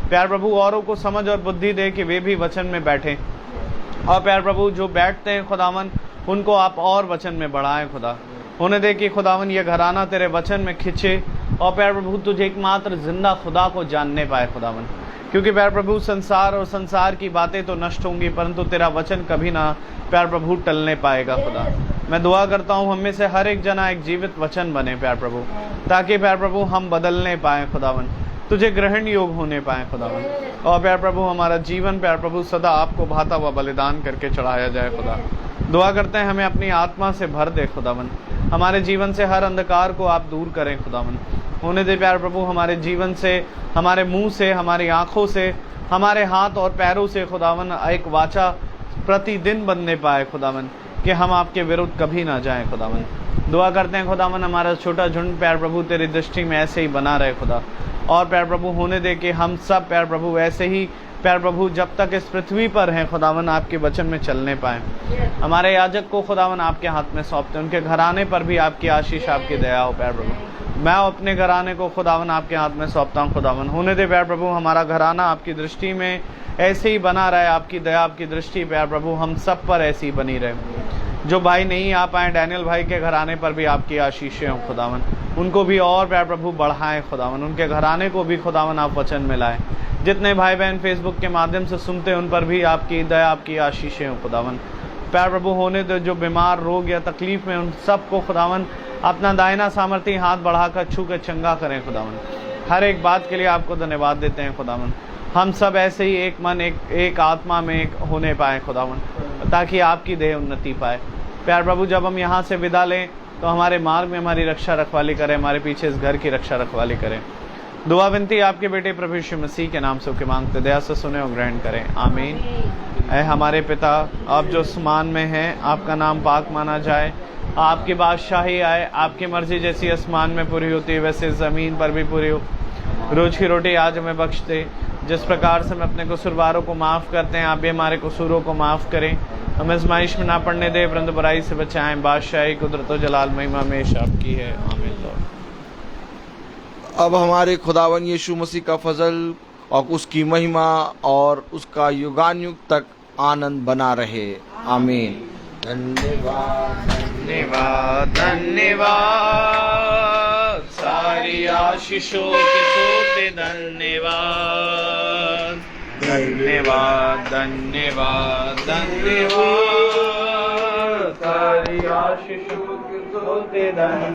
प्यारे प्रभु औरों को समझ और बुद्धि दे कि वे भी वचन में बैठें, और प्यारे प्रभु जो बैठते हैं खुदावन उनको आप और वचन में बढ़ाएं खुदा। होने दे कि खुदावन ये घराना तेरे वचन में खिंचे और प्यारे प्रभु तुझे एकमात्र जिंदा खुदा को जानने पाए खुदावन। क्योंकि प्यारे प्रभु संसार और संसार की बातें तो नष्ट होंगी परंतु तेरा वचन कभी ना प्यारे प्रभु टलने पाएगा खुदा। मैं दुआ करता हूँ हम में से हर एक जना एक जीवित वचन बने प्यारे प्रभु, ताकि प्यारे प्रभु हम बदलने पाए खुदावन, तुझे ग्रहण योग होने पाए खुदावन। और प्यारे प्रभु हमारा जीवन प्यारे प्रभु सदा आपको भाता हुआ बलिदान करके चढ़ाया जाए खुदा। दुआ करते हैं हमें अपनी आत्मा से भर दे खुदावन। हमारे जीवन से हर अंधकार को आप दूर करें खुदावन। होने दे प्यारे प्रभु हमारे जीवन से, हमारे मुंह से, हमारी आंखों से, हमारे हाथ और पैरों से खुदावन एक वाचा प्रतिदिन बनने पाए खुदावन कि हम आपके विरुद्ध कभी ना जाएं खुदावन। दुआ करते हैं खुदावन हमारा छोटा झुंड प्यारे प्रभु तेरी दृष्टि में ऐसे ही बना रहे खुदा। और प्यारे प्रभु होने दे कि हम सब प्यारे प्रभु ऐसे ही प्यारे प्रभु जब तक इस पृथ्वी पर हैं खुदावन आपके वचन में चलने पाएं। हमारे याजक को खुदावन आपके हाथ में सौंपते, उनके घराने पर भी आपकी आशीष, आपकी दया हो प्यारे प्रभु। मैं अपने घराने को खुदावन आपके हाथ में सौंपता हूँ खुदावन। होने दे प्यारे प्रभु हमारा घराना आपकी दृष्टि में ऐसे ही बना रहे, आपकी दया, आपकी दृष्टि प्यारे प्रभु हम सब पर ऐसी ही बनी रहे। जो भाई नहीं आ पाए डैनियल भाई के घराने पर भी आपकी आशीषें हों खुदावन, उनको भी और प्यारे प्रभु बढ़ाएं खुदावन, उनके घराने को भी खुदावन आप वचन में लाएं। जितने भाई बहन फेसबुक के माध्यम से सुनते हैं उन पर भी आपकी दया, आपकी आशीषें हों खुदावन। प्यारे प्रभु होने दे जो बीमार, रोग या तकलीफ में उन सबको खुदावन अपना दाहिना सामर्थ्य हाथ बढ़ाकर छू के चंगा करें खुदावन। हर एक बात के लिए आपको धन्यवाद देते हैं खुदावन। हम सब ऐसे ही एक मन, एक आत्मा में एक होने पाए खुदावन, ताकि आपकी देह उन्नति पाए। प्यार प्रभु जब हम यहाँ से विदा लें तो हमारे मार्ग में हमारी रक्षा रखवाली करें, हमारे पीछे इस घर की रक्षा रखवाली करें। दुआ विनती आपके बेटे प्रभु यीशु मसीह के नाम से मांगते, दया से सुने और ग्रहण करें। आमीन। ऐ हमारे पिता, आप जो आसमान में हैं, आपका नाम पाक माना जाए, आपकी बादशाही आए, आपकी मर्जी जैसी आसमान में पूरी होती है वैसे ज़मीन पर भी पूरी हो। रोज़ की रोटी आज हमें बख्श दे, जिस प्रकार से हम अपने कसूरवारों को माफ़ करते हैं, आप भी हमारे कसूरों को माफ़ करें। हमें आज़माइश में ना पड़ने दे, परंतु बुराई से बचाएं। बादशाही, कुदरत और जलाल, महिमा हमेशा आपकी है। आमीन लॉर्ड। अब हमारे खुदावन यीशु मसीह का फजल और उसकी महिमा और उसका युगानुयुग तक आनंद बना रहे। आमीन। धन्यवाद धन्यवाद धन्यवाद, सारी आशीषों के सोते धन्यवाद। धन्यवाद धन्यवाद धन्यवाद, सारी आशीषों के सोते धन्यवाद।